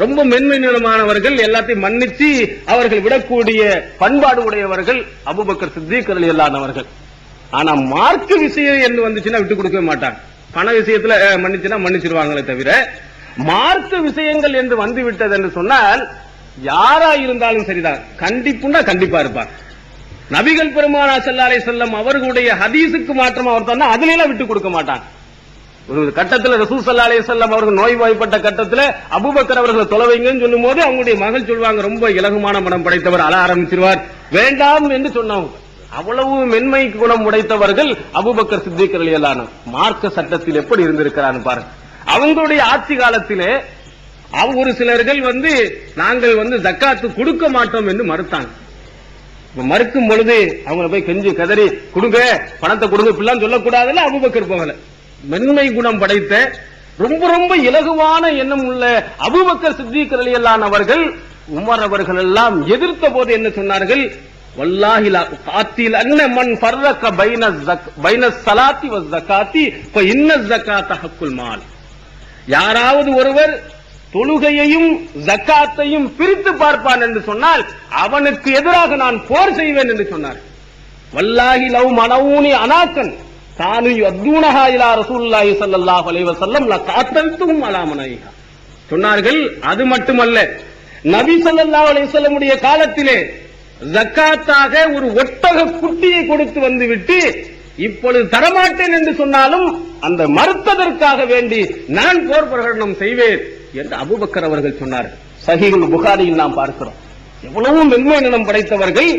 ரொம்ப மென்மை நிலமானவர்கள், எல்லாத்தையும் மன்னிச்சு அவர்கள் விடக்கூடிய பண்பாடு உடையவர்கள் அபூபக்கர் சித்திக் ரலியல்லாஹு அன்ஹு அவர்கள். ஆனா மார்க்க விஷயம் என்று வந்துச்சுன்னா விட்டு கொடுக்கவே மாட்டாங்க. பண விஷயத்துல மன்னிச்சுன்னா மன்னிச்சிருவாங்களே தவிர, மார்க்க விஷயங்கள் என்று வந்து விட்டது என்று சொன்னால் யாரா இருந்தாலும் சரிதான், கண்டிப்புன்னா கண்டிப்பா இருப்பார். நபிகள் பெருமானார் ஸல்லல்லாஹு அலைஹி வஸல்லம் அவர்களுடைய ஹதீஸுக்கு மாற்றமா வந்தான்னா அதுல எல்லாம் விட்டு கொடுக்க மாட்டாங்க. ஒரு கட்டத்தில் ரசூல் ஸல்லல்லாஹு அலைஹி வஸல்லம் அவர்கள் நோய்வாய்ப்பட்ட கட்டத்தில் அபூபக்கர் அவர்களை தொலைவைங்கன்னு சொல்லும் போது அவங்களுடைய மகள் சொல்வாங்க, ரொம்ப இலகுமான மனம் படைத்தவர், அழ ஆரம்பிச்சிருவார், வேண்டாம் என்று சொன்னவங்க. அவ்வளவு மென்மை குணம் உடைத்தவர்கள் அபூபக்கர் சித்திக் ரலியல்லாஹு அன்ஹு. மார்க்க சட்டத்தில் எப்படி இருந்திருக்கிறான்னு பாருங்க. அவங்களுடைய ஆட்சி காலத்திலே ஒரு சிலர்கள் நாங்கள் ஜக்காத்து கொடுக்க மாட்டோம் என்று மறுத்தாங்க. மறுக்கும் பொழுது அவங்கள போய் கெஞ்சி கதறி கொடுங்க, பணத்தை கொடுங்க, இப்படிலாம் சொல்லக்கூடாதுன்னு அபூபக்கர் போகல. மென்மை குணம் படைத்த ரொம்ப ரொம்ப இலகுவான எண்ணம் உள்ள அபூபக்கர் சித்திக் ரலியல்லாஹு அன்ஹு அவர்கள் உமர் அவர்கள் எல்லாம் எதிர்த்த போது என்ன சொன்னார்கள்? வல்லாஹி லா காத்தில் அன்ன மன் ஃபர்ரக பைன ஸலாத்தி வ ஸகாத்தி ஃப இன்ன ஸகாத்த ஹக்குல் மால். யாராவது ஒருவர் தொழுகையையும் ஜக்காத்தையும் பிரித்து பார்ப்பான் என்று சொன்னால் அவனுக்கு எதிராக நான் போர் செய்வேன் என்று சொன்னார். வல்லாஹி லவ் மனஊனி அனாக்கன் கானு யதுனஹா இலா ரசூலுல்லாஹி ஸல்லல்லாஹு அலைஹி வஸல்லம் லகாத்தல்துஹும் அலா மனைஹா சொன்னார்கள். அது மட்டுமல்ல, நபி ஸல்லல்லாஹு அலைஹி வஸல்லம் உடைய காலத்திலே ஜக்காத்தாக ஒரு ஒட்டக குட்டியை கொடுத்து வந்துவிட்டு இப்பொழுது தரமாட்டேன் என்று சொன்னாலும் அந்த மறுத்ததற்காக வேண்டி நான் போர் பிரகடனம் செய்வேன் என்று அபூபக்கர் அவர்கள் சொன்னார்கள். சஹீஹுல் புகாரியில் நாம் பார்க்கிறோம். எவ்வளவு மென்மை நிலம் படைத்தவர்கள்.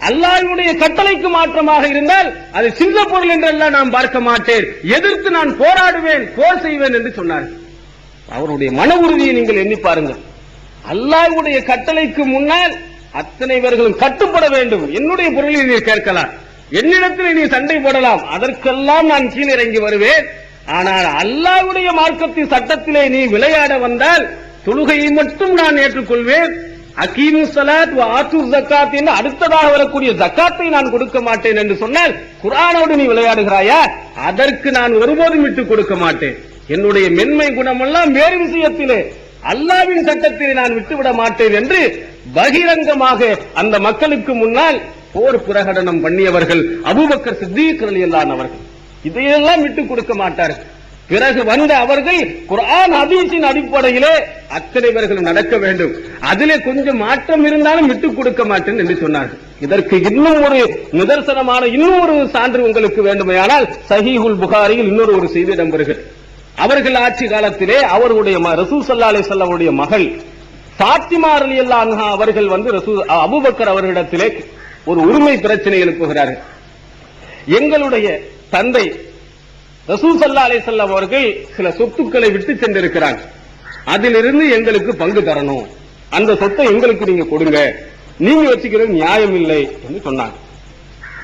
அல்லாஹ்வுடைய கட்டளைக்கு மாற்றமாக இருந்தால் அது சின்ன பொருள் என்றெல்லாம் நான் பார்க்க மாட்டேன், எதிர்த்து நான் போராடுவேன், போர் செய்வேன் என்று சொன்னார்கள். அவருடைய மன உறுதியை நீங்கள் எண்ணி பாருங்கள். அல்லாஹ்வுடைய கட்டளைக்கு முன்னால் அத்தனை பேர்களும் கட்டுப்பட வேண்டும். என்னுடைய பொருளில் நீர் கேட்கலாம், என்னிடத்தில் நீ சண்டை போடலாம், அதற்கெல்லாம் நான் கீழிறங்கி வருவேன். ஆனால் அல்லாஹ்வுடைய மார்க்கத்தின் சட்டத்திலே நீ விளையாட வந்தால் தொழுகையை மட்டும் நான் ஏற்றுக்கொள்வேன். அகீமு ஸலாத் வ ஆத்து ஸகாத் என்று அடுத்ததாக வரக்கூடிய ஜக்காத்தை நான் கொடுக்க மாட்டேன் என்று சொன்னால் குர்ஆனோடு நீ விளையாடுகிறாயா? அதற்கு நான் ஒருபோதும் விட்டுக் கொடுக்க மாட்டேன். என்னுடைய மென்மை குணமெல்லாம் வேறு விஷயத்திலே, அல்லாஹ்வின் சட்டத்திலே நான் விட்டுவிட மாட்டேன் என்று பகிரங்கமாக அந்த மக்களுக்கு முன்னால் போர் பிரகடனம் பண்ணியவர்கள் அபூபக்கர் சித்தீக் ரலியல்லாஹு அவர்கள். இதையெல்லாம் விட்டுக் கொடுக்க மாட்டார்கள். பிறகு வந்த அவர்கள் குர்ஆன் ஹதீஸின் அடிப்படையிலே அத்தனை பேர்கள் நடக்க வேண்டும், அதிலே கொஞ்சம் மாற்றம் இருந்தாலும் விட்டுக் கொடுக்க மாட்டேன் என்று சொன்னார்கள். இதற்கு இன்னும் ஒரு நிதர்சனமான இன்னும் ஒரு சான்று உங்களுக்கு வேண்டுமையானால் சஹீஹுல் புகாரியில் இன்னொரு ஒரு செய்தி இடம்பெறுகிறது. அவர்கள் ஆட்சி காலத்திலே அவருடைய ரசூல் ஸல்லல்லாஹு அலைஹி வஸல்லம் மகள் ஃபாத்திமா ரலியல்லாஹு அன்ஹா அவர்கள் வந்து அபூபக்கர் அவர்களிடத்திலே ஒரு உரிமை பிரச்சனை எழுப்புகிறார்கள். எங்களுடைய தந்தை ரசூல் ஸல்லல்லாஹு அலைஹி வஸல்லம் அவர்கள் சில சொத்துக்களை விட்டு சென்றிருக்கிறாங்க, அதிலிருந்து எங்களுக்கு பங்கு தரணும், அந்த சொத்தை எங்களுக்கு நீங்க கொடுங்க, நீங்க வச்சுக்கிறது நியாயம் இல்லை என்று சொன்னாங்க.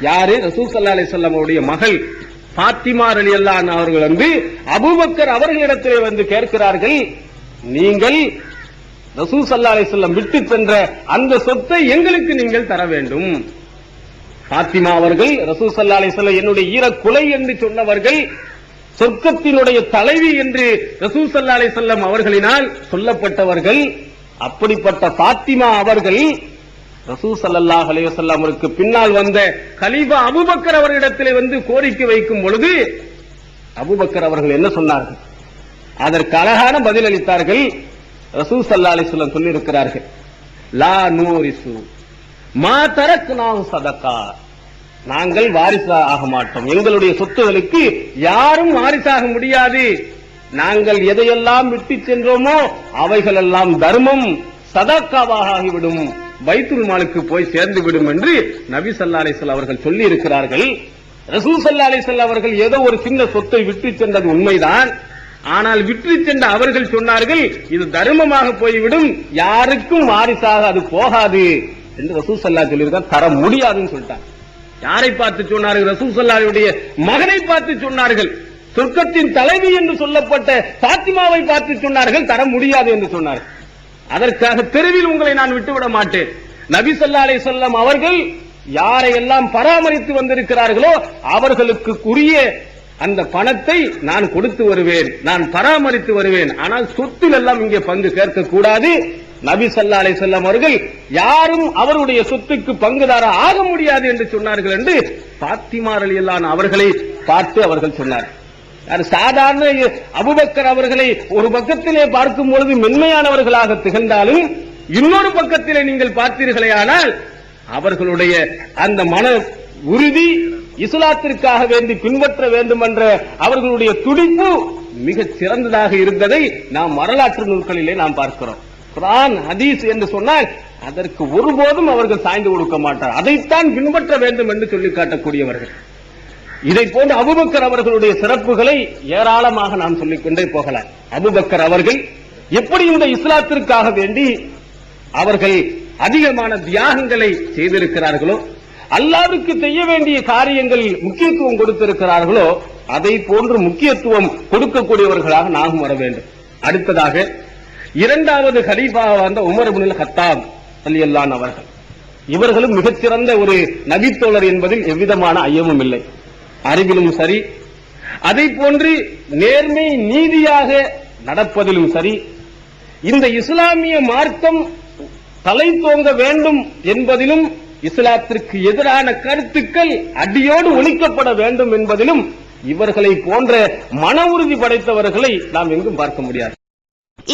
யாரு? ரசூல் ஸல்லல்லாஹு அலைஹி வஸல்லம் அவருடைய மகள் ஃபாத்திமா ரலியல்லாஹு அன்ஹா அவர்கள் வந்து அபூபக்கர் அவர்களிடத்திலே வந்து கேட்கிறார்கள், நீங்கள் ரசூல் ஸல்லல்லாஹு அலைஹி வஸல்லம் விட்டு சென்ற அந்த சொத்தை எங்களுக்கு நீங்கள் தர வேண்டும். ஃபாத்திமா அவர்கள் ரசூல் ஸல்லல்லாஹு அலைஹி வஸல்லம் என்னுடைய ஈரக்குலை என்று சொன்னவர்கள், சொர்க்கத்தினுடைய தலைவி என்று ரசூல் ஸல்லல்லாஹு அலைஹி வஸல்லம் அவர்களினால் சொல்லப்பட்டவர்கள். அப்படிப்பட்ட ஃபாத்திமா அவர்கள் ரசூல் ஸல்லல்லாஹு அலைஹி வஸல்லம் அவருக்கு பின்னால் வந்த கலீஃபா அபூபக்கர் அவர்களிடத்திலே வந்து கோரிக்கை வைக்கும் பொழுது அபூபக்கர் அவர்கள் என்ன சொன்னார்கள்? அதற்கு அழகான பதில் அளித்தார்கள். ரசூல் ஸல்லல்லாஹு அலைஹி வஸல்லம் சொல்லி இருக்கிறார்கள், லா நூரிசு மா தரக்னாஹு ஸதகா, நாங்கள் வாரிசு ஆக மாட்டோம், எங்களுடைய சொத்துகளுக்கு யாரும் வாரிசாக முடியாது, நாங்கள் எதையெல்லாம் விட்டு சென்றோமோ அவைகளெல்லாம் தர்மம் சதக்காவாக ஆகிவிடும், பைத்துல் மாலுக்கு போய் சேர்ந்து விடும் என்று நபி ஸல்லல்லாஹு அலைஹி வஸல்லம் அவர்கள் சொல்லி இருக்கிறார்கள். ரசூல் ஸல்லல்லாஹு அலைஹி வஸல்லம் அவர்கள் ஏதோ ஒரு சின்ன சொத்தை விட்டு சென்றது உண்மைதான், ஆனால் விட்டு சென்ற அவர்கள் சொன்னார்கள் இது தர்மமாக போய்விடும், யாருக்கும் வாரிசாக அது போகாது என்று ரசூல் ஸல்லல்லாஹு சொல்லியிருக்கார், தர முடியாதுன்னு சொல்லிட்டாங்க. யாரை பார்த்து சொன்னார்கள்? ரசூல் ஸல்லல்லாஹுடைய மகனை பார்த்து சொன்னார்கள். சொர்க்கத்தின் தலைவி என்று சொல்லப்பட்ட ஃபாத்திமாவை பார்த்து சொன்னார்கள், தர முடியாது என்று சொன்னார்கள். அதற்காக தெருவில் உங்களை நான் விட்டுவிட மாட்டேன். நபி ஸல்லல்லாஹு அலைஹி வஸல்லம் அவர்கள் யாரையெல்லாம் பராமரித்து வந்திருக்கிறார்களோ அவர்களுக்கு உரிய அந்த பணத்தை நான் கொடுத்து வருவேன், நான் பராமரித்து வருவேன், ஆனால் சொத்தில் எல்லாம் இங்கே பங்கு கேட்க கூடாது. நபி ஸல்லல்லாஹு அலைஹி வஸல்லம் அவர்கள் யாரும் அவருடைய சொத்துக்கு பங்குதார ஆக முடியாது என்று சொன்னார்கள் என்று ஃபாத்திமா ரலியல்லாஹு அன்ஹா அவர்களை பார்த்து அவர்கள் சொன்னார்கள். சாதாரண அபூபக்கர் அவர்களை ஒரு பக்கத்திலே பார்க்கும் பொழுது மென்மையானவர்களாக திகழ்ந்தாலும் இன்னொரு பக்கத்திலே நீங்கள் பார்த்தீர்களே ஆனால் அவர்களுடைய அந்த மன உறுதி, இஸ்லாத்திற்காக வேண்டி பின்பற்ற வேண்டும் என்ற அவர்களுடைய துடிப்பு மிகச் சிறந்ததாக இருந்ததை நாம் வரலாற்று நூல்களிலே நாம் பார்க்கிறோம். குர்ஆன் ஹதீஸ் என்று சொன்னால் அதற்கு ஒருபோதும் அவர்கள் சாய்ந்து கொடுக்க மாட்டார், அதைத்தான் பின்பற்ற வேண்டும் என்று சொல்லி காட்டக்கூடியவர்கள். இதை போன்ற அபூபக்கர் அவர்களுடைய சிறப்புகளை ஏராளமாக நாம் சொல்லிக்கொண்டே போகலாம். அபூபக்கர் அவர்கள் எப்படி இந்த இஸ்லாத்திற்காக வேண்டி அவர்கள் அதிகமான தியாகங்களை செய்திருக்கிறார்களோ, அல்லாஹ்வுக்கு செய்ய வேண்டிய காரியங்களில் முக்கியத்துவம் கொடுத்திருக்கிறார்களோ, அதை போன்று முக்கியத்துவம் கொடுக்கக்கூடியவர்களாக நாமும் வர வேண்டும். அடுத்ததாக இரண்டாவது கலீஃபாவாக வந்த உமர் இப்னுல் கத்தாப் ரலியல்லாஹு அன்ஹு அவர்கள், இவர்களும் மிகச்சிறந்த ஒரு நபித்தோழர் என்பதில் எவ்விதமான ஐயமும் இல்லை. அறிவிலும் சரி, அதை போன்று நேர்மை நீதியாக நடப்பதிலும் சரி, இந்த இஸ்லாமிய மார்க்கம் தலை தோங்க வேண்டும் என்பதிலும், இஸ்லாத்திற்கு எதிரான கருத்துக்கள் அடியோடு ஒழிக்கப்பட வேண்டும் என்பதிலும் இவர்களை போன்ற மன உறுதி படைத்தவர்களை நாம் எங்கும் பார்க்க முடியாது.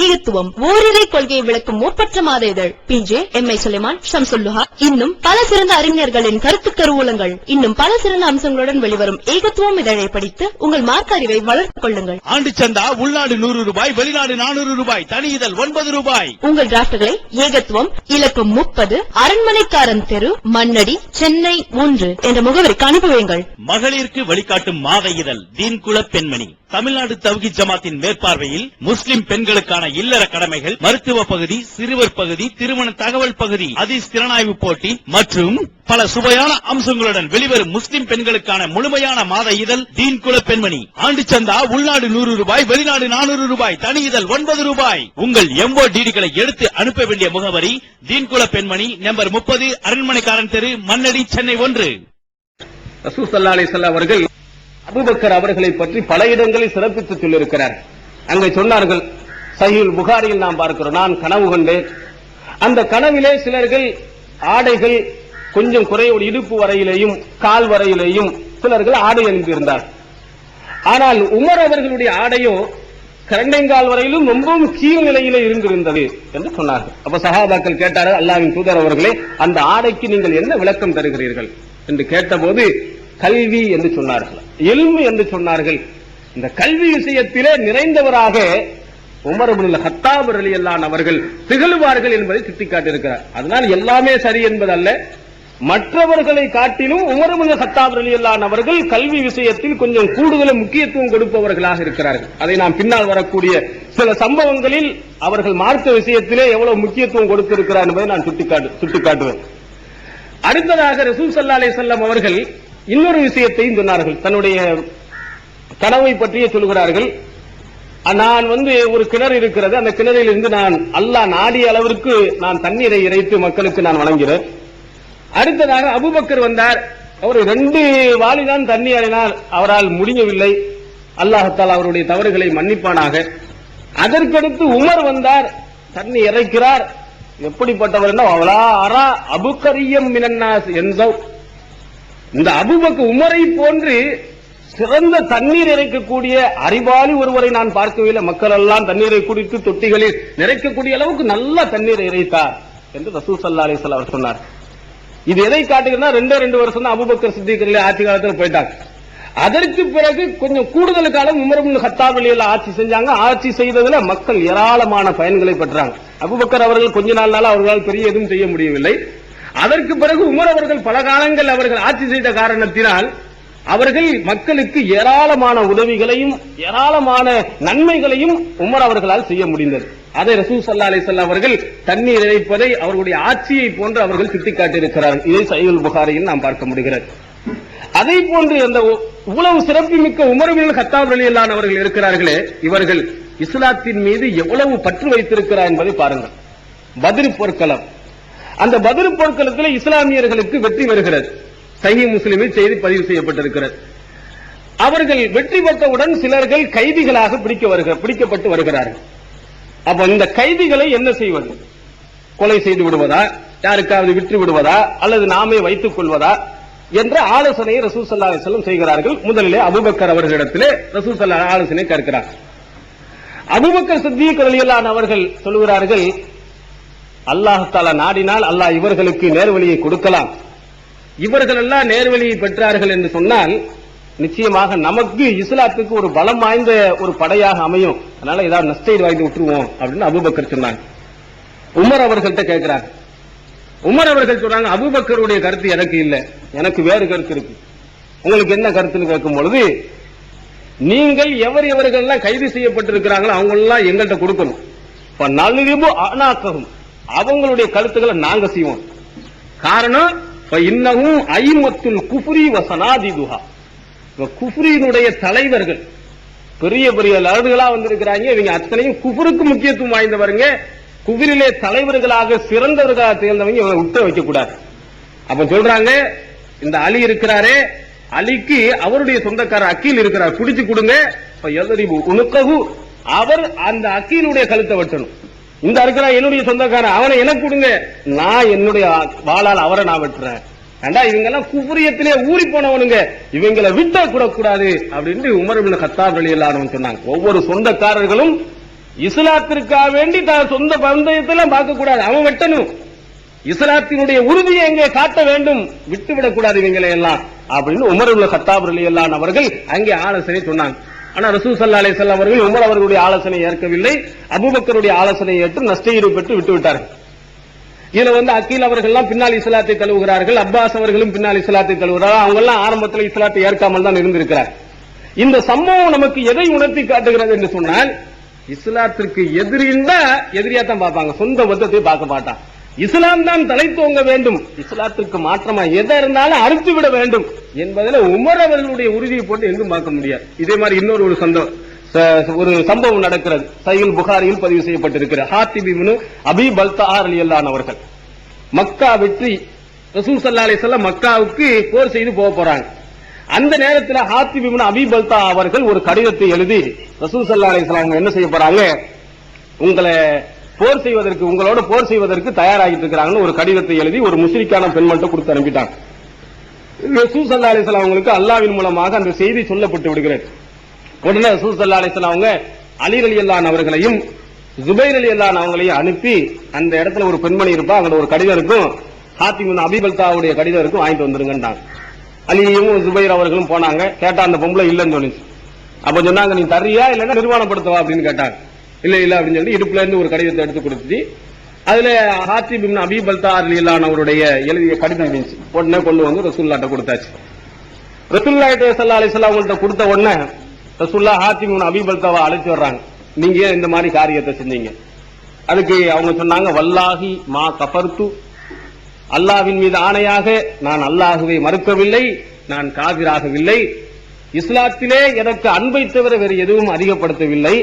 ஈகத்துவம் ஓரிரை கொள்கையை விளக்கும் முற்பற்ற மாத இதழ் PJ MI சுலைமான், ஷம்சுல்லுஹா, இன்னும் பல சிறந்த அறிஞர்களின் கருத்து கருவூலங்கள், இன்னும் பல சிறந்த அம்சங்களுடன் வெளிவரும் ஏகத்துவம் இதழை படித்து உங்கள் மார்க்க அறிவை வளர்த்துக் கொள்ளுங்கள். ஆண்டு சந்தா உள்நாடு 100 ரூபாய், வெளிநாடு 400 ரூபாய், தனி இதழ் 9 ரூபாய். உங்கள் டிராப்ட்களை ஏகத்துவம் இலக்கம் 30 அரண்மனைக்காரன் தெரு, மண்ணடி, சென்னை 3 என்ற முகவரிக்கு அனுப்பி வையுங்கள். மகளிருக்கு வழிகாட்டும் மாத இதழ் தீன்குல பெண்மணி, தமிழ்நாடு தவ்ஹீத் ஜமாத்தின் மேற்பார்வையில் முஸ்லிம் பெண்களுக்கான இல்லற கடமைகள், மருத்துவ பகுதி, சிறுவர் பகுதி, திருமண தகவல் பகுதி, ஹதீஸ் திறனாய்வு போட்டி மற்றும் பல சுவையான அம்சங்களுடன் வெளிவரும் முஸ்லிம் பெண்களுக்கான முழுமையான மாத இதழ் தீன் குல பெண்மணி. ஆண்டு சந்தா உள்நாடு 100 ரூபாய், வெளிநாடு 400 ரூபாய், தனி இதழ் 9 ரூபாய். உங்கள் MODDகளை எடுத்து அனுப்ப வேண்டிய முகவரி தீன் குல பெண்மணி, நம்பர் 30, அரண்மனைக்காரன் தெரு, மண்ணடி, சென்னை 1. ரசூல் ஸல்லல்லாஹு அலைஹி வஸல்லம் அவர்கள் அபூபக்கர் அவர்களை பற்றி பல இடங்களில் சிறப்பித்து சொல்லியிருக்கிறார். அங்கே சொன்னார்கள், சஹீஹ் புகாரியில் நாம் பார்க்கிறோம், நான் கனவு கண்டேன். அந்த கனவிலே சிலர்கள் ஆடைகள் கொஞ்சம் குறையோடு இடுப்பு வரையிலேயும் கால் வரையிலேயும் சிலர்கள் ஆடை அணிந்திருந்தார். ஆனால் உமர் அவர்களுடைய ஆடையோ கரண்டைங்கால் வரையிலும் ரொம்பவும் கீழ் நிலையிலே இருந்திருந்தது என்று சொன்னார்கள். அப்ப சஹாபாக்கள் கேட்டார்கள், அல்லாஹ்வின் தூதர் அவர்களே, அந்த ஆடைக்கு நீங்கள் என்ன விளக்கம் தருகிறீர்கள் என்று கேட்டபோது கல்வி என்று சொன்னார்கள், இல்மு என்று சொன்னார்கள். இந்த கல்வி விஷயத்திலே நிறைந்தவராக உமர் இப்னுல் கத்தாப் ரலியல்லாஹு அன்ஹு அவர்கள் திகழ்வார்கள் என்பதை சுட்டிக்காட்டியிருக்கிறார். அதனால் எல்லாமே சரி என்பதல்ல, மற்றவர்களை காட்டிலும் உமர் இப்னுல் கத்தாப் ரலியல்லாஹு அன்ஹு அவர்கள் கல்வி விஷயத்தில் கொஞ்சம் கூடுதல் முக்கியத்துவம் கொடுப்பவர்களாக இருக்கிறார்கள். அதை நாம் பின்னால் வரக்கூடிய சில சம்பவங்களில் அவர்கள் மார்க்க விஷயத்திலே எவ்வளவு முக்கியத்துவம் கொடுத்திருக்கிறார் என்பதை நான் சுட்டிக்காட்டுவேன். அடுத்ததாக ரசூல் ஸல்லல்லாஹு அலைஹி வஸல்லம் அவர்கள் இன்னொரு விஷயத்தையும் சொன்னார்கள். தன்னுடைய கனவை பற்றியே சொல்கிறார்கள். நான் ஒரு கிணறு இருக்கிறது, அந்த கிணறில் இருந்து நான் அல்லாஹ் நாடிய அளவிற்கு நான் தண்ணீரை இறைத்து மக்களுக்கு நான் வழங்கிறேன். அடுத்ததாக அபூபக்கர் வந்தார். அவர் 2 வாளிதான் தண்ணி அறையினால் அவரால் முடியவில்லை. அல்லாஹ் தஆலா அவருடைய தவறுகளை மன்னிப்பானாக. அதற்கடுத்து உமர் வந்தார், தண்ணி இறைக்கிறார். எப்படிப்பட்டவர் அவளா அரா அபுகரியம் மினன்னாஸ் என்ப. இந்த அபூபக்கர் உமரை போன்று சிறந்த தண்ணீர் இறைக்கக்கூடிய அறிவாளி ஒருவரை நான் பார்க்கவில்லை. மக்கள் எல்லாம் தண்ணீரை குடித்து தொட்டிகளில் நிறைக்கக்கூடிய அளவுக்கு நல்ல தண்ணீரை இறைத்தார் என்று ரசூல் ஸல்லல்லாஹு அலைஹி வஸல்லம் அவர் சொன்னார். இது எதை காட்டுகிறதா, 2 வருஷம் தான் அபூபக்கர் சித்திக் ஆட்சி காலத்தில் போயிட்டாங்க. அதற்கு பிறகு கொஞ்சம் கூடுதல் காலம் உமர் இப்னு கத்தாப் ரலியல்லாஹு ஆட்சி செஞ்சாங்க. ஆட்சி செய்ததுல மக்கள் ஏராளமான பயன்களை பெற்றாங்க. அபூபக்கர் அவர்கள் கொஞ்ச நாள்னால அவர்களால் பெரிய எதுவும் செய்ய முடியவில்லை. அதற்கு பிறகு உமர் அவர்கள் பல காலங்கள் அவர்கள் ஆட்சி செய்த காரணத்தினால் அவர்கள் மக்களுக்கு ஏராளமான உதவிகளையும் ஏராளமான நன்மைகளையும் உமர் அவர்களால் செய்ய முடிந்தது. அதை ரசூல் ஸல்லல்லாஹு அலைஹி வஸல்லம் அவர்கள் தண்ணீர் இறைப்பதை அவர்களுடைய ஆட்சியை போன்று அவர்கள் சுட்டிக்காட்டியிருக்கிறார்கள். இதை சஹீஹ் புகாரியில் நாம் பார்க்க முடிகிறது. அதை போன்று அந்த இவ்வளவு சிறப்புமிக்க உமர் இப்னுல் கத்தாப் ரலியல்லாஹு அன்ஹு அவர்கள் இருக்கிறார்களே, இவர்கள் இஸ்லாத்தின் மீது எவ்வளவு பற்று வைத்திருக்கிறார் என்பதை பாருங்கள். பத்ர் போர்க்களம், அந்த பத்ர் போர்க்களத்தில் இஸ்லாமியர்களுக்கு வெற்றி வருகிறது. சஹீஹ் முஸ்லிமில் செய்தி பதிவு செய்யப்பட்டிருக்கிறது. அவர்கள் வெற்றி பெற்றவுடன் சிலர்கள் கைதிகளாக பிடிக்கப்பட்டு வருகிறார்கள். அப்ப இந்த கைதிகளை என்ன செய்வது? கொலை செய்து விடுவதா, யாருக்காவது விற்று விடுவதா, அல்லது நாமே வைத்துக் கொள்வதா என்ற ஆலோசனையை ரசூல் ஸல்லல்லாஹு அலைஹி வஸல்லம் செய்கிறார்கள். முதலிலே அபூபக்கர் அவர்களிடத்திலே ரசூல் ஸல்லல்லாஹு ஆலோசனை கேட்கிறார். அபூபக்கர் சித்திக் ரலியல்லாஹு அன்ஹு அவர்கள் சொல்கிறார்கள், அல்லாஹ் தஆலா நாடினால் அல்லாஹ் இவர்களுக்கு நேர்வழியை கொடுக்கலாம். இவர்கள் எல்லாம் நேர்வழியை பெற்றார்கள் என்று சொன்னால் நிச்சயமாக நமக்கு இஸ்லாத்துக்கு ஒரு பலம் வாய்ந்த ஒரு படையாக அமையும். அதனால ஏதாவது நஷ்டஈடு வாங்கி விட்டுருவோம் அப்படின்னு அபூபக்கர் சொன்னாங்க. உமர் அவர்கள்ட்ட கேட்கிறாங்க. உமர் அவர்கள் சொல்றாங்க, அபூபக்கருடைய கருத்து எனக்கு இல்லை, எனக்கு வேறு கருத்து இருக்கு. உங்களுக்கு என்ன கருத்துன்னு கேட்கும் பொழுது, நீங்கள் எவர்கள் எல்லாம் கைது செய்யப்பட்டிருக்கிறாங்களோ அவங்க எல்லாம் எங்கள்கிட்ட கொடுக்கணும். நல்லிபு அனாக்கவும், அவங்களுடைய கருத்துக்களை நாங்க செய்வோம். காரணம் இன்னமும் ஐமத்துல் குஃப்ரி வ சனாதிதுஹா, குஃப்ரியினுடைய தலைவர்கள் பெரிய பெரிய லர்டுகளா வந்திருக்கிறாங்க. இவங்க அத்தனையும் குஃப்ருக்கு முக்கியத்துவம் வாய்ந்தவருங்க. குஃப்ரிலே தலைவர்களாக சிறந்தவர்களாக தேர்ந்தவங்க இவங்க விட்டு வைக்க கூடாது. அப்ப சொல்றாங்க, இந்த அலி இருக்கிறாரே, அலிக்கு அவருடைய சொந்தக்காரர் அக்கீல் இருக்கிறார், பிடிச்சு கொடுங்க. உனக்ககு, அவர் அந்த அக்கீலுடைய கழுத்தை வெட்டணும். இந்த இருக்கிற என்னுடைய சொந்தக்காரன், அவனை எனக்கு கொடுங்க, நான் என்னுடைய வாளால் அவரை நான் வெட்டுறேன். ஏண்டா இவங்க எல்லாம் குஃப்ரியத்திலே ஊறி போனவனுங்க, இவங்களை விட்ட கூடாது அப்படின்னு உமர் இப்னு கத்தாப் ரலியல்லாஹு அன்ஹு சொன்னாங்க. ஒவ்வொரு சொந்தக்காரர்களும் இஸ்லாத்திற்காக வேண்டி தான் சொந்த பந்தயத்தெல்லாம் பார்க்க கூடாது, அவன் வெட்டணும். இஸ்லாத்தினுடைய உறுதியை எங்கே காட்ட வேண்டும், விட்டுவிடக் கூடாது இவங்களை எல்லாம் அப்படின்னு உமர் இப்னு கத்தாப் ரலியல்லாஹு அன்ஹு அவர்கள் அங்கே ஆலோசனை சொன்னாங்க. ஆனா ரசூல் ஸல்லல்லாஹு அலைஹி வஸல்லம் அவர்கள் உமர் அவர்களுடைய ஆலோசனை ஏற்கவில்லை. அபூபக்கருடைய ஆலோசனையை ஏற்று நஷ்டஈடு பெற்று விட்டு விட்டார்கள். இதுல அக்கீல் அவர்கள் எல்லாம் பின்னால் இஸ்லாத்தை தழுவுகிறார்கள், அப்பாஸ் அவர்களும் பின்னால் இஸ்லாத்தை தழுவுகிறார்கள். அவங்க எல்லாம் ஆரம்பத்தில் இஸ்லாத்தை ஏற்காமல் தான் இருந்திருக்கிறார். இந்த சம்பவம் நமக்கு எதை உணர்த்தி காட்டுகிறது என்று சொன்னால், இஸ்லாத்திற்கு எதிரின்னா எதிரியா தான் பார்ப்பாங்க, சொந்த பந்தத்தை பார்க்க மாட்டான். இஸ்லாம் தான் தலை தோங்க வேண்டும், இஸ்லாத்திற்கு மாற்றமா எதை இருந்தாலும் அறுத்து விட வேண்டும் என்பதில் உமர் அவர்களுடைய உறுதியை போட்டு எங்கும் பார்க்க முடியாது. இதே மாதிரி இன்னொரு ஒரு சம்பவம் நடக்கிறது. சஹீஹ் புகாரியில் பதிவு செய்யப்பட்டிருக்கிறது. ஹாத்திப் இப்னு அபீ பல்தா ரலியல்லாஹு அவர்கள் மக்கா வெற்றி, ரசூல் ஸல்லல்லாஹு அலைஹி வஸல்லம் மக்காவுக்கு போர் செய்து போக போறாங்க. அந்த நேரத்தில் ஹாத்திப் இப்னு அபீ பல்தா அவர்கள் ஒரு கடிதத்தை எழுதி ரசூல் ஸல்லல்லாஹு அலைஹி வஸல்லம் என்ன செய்ய போறாங்க, உங்களை போர் செய்வதற்கு, உங்களோட போர் செய்வதற்கு தயாராகிட்டு இருக்கிறாங்கன்னு ஒரு கடிதத்தை எழுதி ஒரு முஸ்லிக்கான பெண்மண்ட கொடுத்து அனுப்பிட்டாங்க. ரசூல் ஸல்லல்லாஹு அலைஹி வஸல்லம் அவங்களுக்கு அல்லாஹ்வின் மூலமாக அந்த செய்தி சொல்லப்பட்டு விடுகிறது. உடனே ரசூல் ஸல்லல்லாஹு அலைஹி வஸல்லம் அவங்க அலி ரலியல்லாஹு அவர்களையும் ஜுபைர் ரலியல்லாஹு அவங்களையும் அனுப்பி, அந்த இடத்துல ஒரு பெண்மணி இருப்பா, அங்க ஒரு கடிதம் இருக்கும், ஹாத்திப் இப்னு அபீ பல்தாவுடைய கடிதம் இருக்கும், வாங்கிட்டு வந்துருங்கன்றாங்க. அலியும் ஜுபைர் அவர்களும் போனாங்க. கேட்டா அந்த பொம்பளை இல்லன்னு சொன்னிச்சு. அப்ப சொன்னாங்க, நீ தர்றியா இல்லன்னா நிர்வாணப்படுத்தவா அப்படின்னு கேட்டாங்க. இல்ல இல்ல அப்படின்னு சொல்லி இடுப்புல இருந்து ஒரு கடிதத்தை எடுத்து கொடுத்துச்சு. அதுல ஹாத்திப் இப்னு அபீ பல்தா ரலியல்லாஹு அவருடைய எழுதிய கடிதம் இருந்துச்சு. உடனே கொண்டு வந்து ரசூலுல்லாஹ்ட்ட கொடுத்தாச்சு. ரசூலுல்லாஹி ஸல்லல்லாஹு அலைஹி வஸல்லம் அவங்கள்ட்ட கொடுத்த உடனே ரசூலுல்லாஹ் ஹாத்திப் இப்னு அபீ பல்தாவை அழைச்சு வர்றாங்க. நீங்க ஏன் இந்த மாதிரி காரியத்தை செஞ்சீங்க? அதுக்கு அவங்க சொன்னாங்க, வல்லாஹி மா கஃபர்து, அல்லாஹ்வின் மீது ஆணையாக நான் அல்லாஹ்வை மறுக்கவில்லை, நான் காபிராகவில்லை, இஸ்லாத்திலே எனக்கு அன்பை தவிர வேறு எதுவும் அதிகப்படுத்தவில்லை.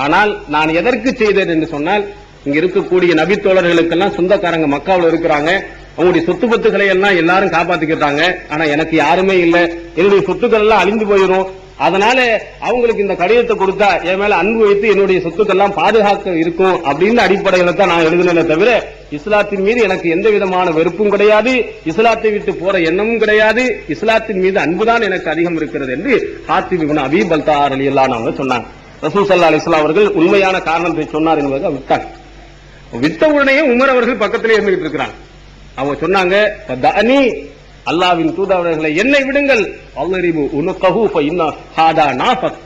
ஆனால் நான் எதற்கு செய்தேன் என்று சொன்னால், இங்க இருக்கக்கூடிய நபி தோழர்களுக்கெல்லாம் சொந்தக்காரங்க மக்காவில் இருக்கிறாங்க, அவங்களுடைய சொத்து பத்துக்களை எல்லாம் எல்லாரும் காப்பாத்திக்கிட்டாங்க. ஆனா எனக்கு யாருமே இல்ல, என்னுடைய சொத்துக்கள் எல்லாம் அழிந்து போயிடும். அதனால அவங்களுக்கு இந்த கடிதத்தை கொடுத்தா என் மேல அன்பு வைத்து என்னுடைய சொத்துக்கள் எல்லாம் பாதுகாக்க இருக்கும் அப்படின்னு அடிப்படையில தான் நான் எழுதினேன் தவிர இஸ்லாத்தின் மீது எனக்கு எந்த விதமான வெறுப்பும் கிடையாது, இஸ்லாத்தை விட்டு போற எண்ணமும் கிடையாது, இஸ்லாத்தின் மீது அன்புதான் எனக்கு அதிகம் இருக்கிறது என்று ஹாத்திப் இப்னு அபீ பல்தா ரலியல்லாஹு அன்ஹு சொன்னாங்க. ரசூல் ஸல்லல்லாஹு அலைஹி வஸல்லம் அவர்கள் உண்மையான காரணத்தை சொன்னார் என்பதை விட்டாங்க. விட்ட உடனே உமர் அவர்கள் பக்கத்திலே இருந்துகிட்டு இருக்கிறாங்க. அவங்க சொன்னாங்க, தஅனி, அல்லாஹ்வின் தூதரவர்களை என்னை விடுங்கள், அல்ரிபு உனகஹு ஃபஇன்னா ஹாதா நாஃபக்,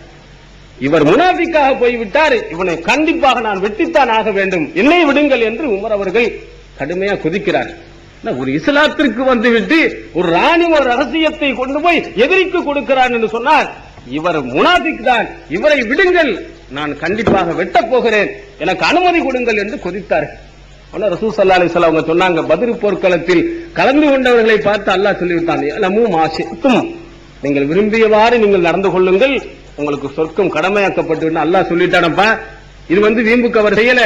இவர் முனாஃபிக்காக போய்விட்டார், இவனை கண்டிப்பாக நான் வெட்டித்தான் ஆக வேண்டும், என்னை விடுங்கள் என்று உமர் அவர்கள் கடுமையா கொதிக்கிறார். ஒரு இஸ்லாத்திற்கு வந்துவிட்டு ஒரு ராணுவ ரகசியத்தை கொண்டு போய் எதிரிக்கு கொடுக்கிறார் என்று சொன்னார், இவர் முனாஃபிக் தான், இவரை விடுங்கள், நான் கண்டிப்பாக வெட்டப் போகிறேன், எனக்கு அனுமதி கொடுங்கள் என்று கொதித்தார்கள். ரசூல் ஸல்லல்லாஹு அலைஹி வஸல்லம் அவங்க சொன்னாங்க, பத்ர் போர்க்களத்தில் கலந்து கொண்டவர்களை பார்த்து அல்லாஹ் சொல்லிவிட்டான், லமு மாஷித்தும், நீங்கள் விரும்பியவாறு நீங்கள் நடந்து கொள்ளுங்கள், உங்களுக்கு சொர்க்கம் கடமையாக்கப்பட்டு அல்லாஹ் சொல்லிட்டானப்பா, இது வீம்புக்கு அவர் செய்யல,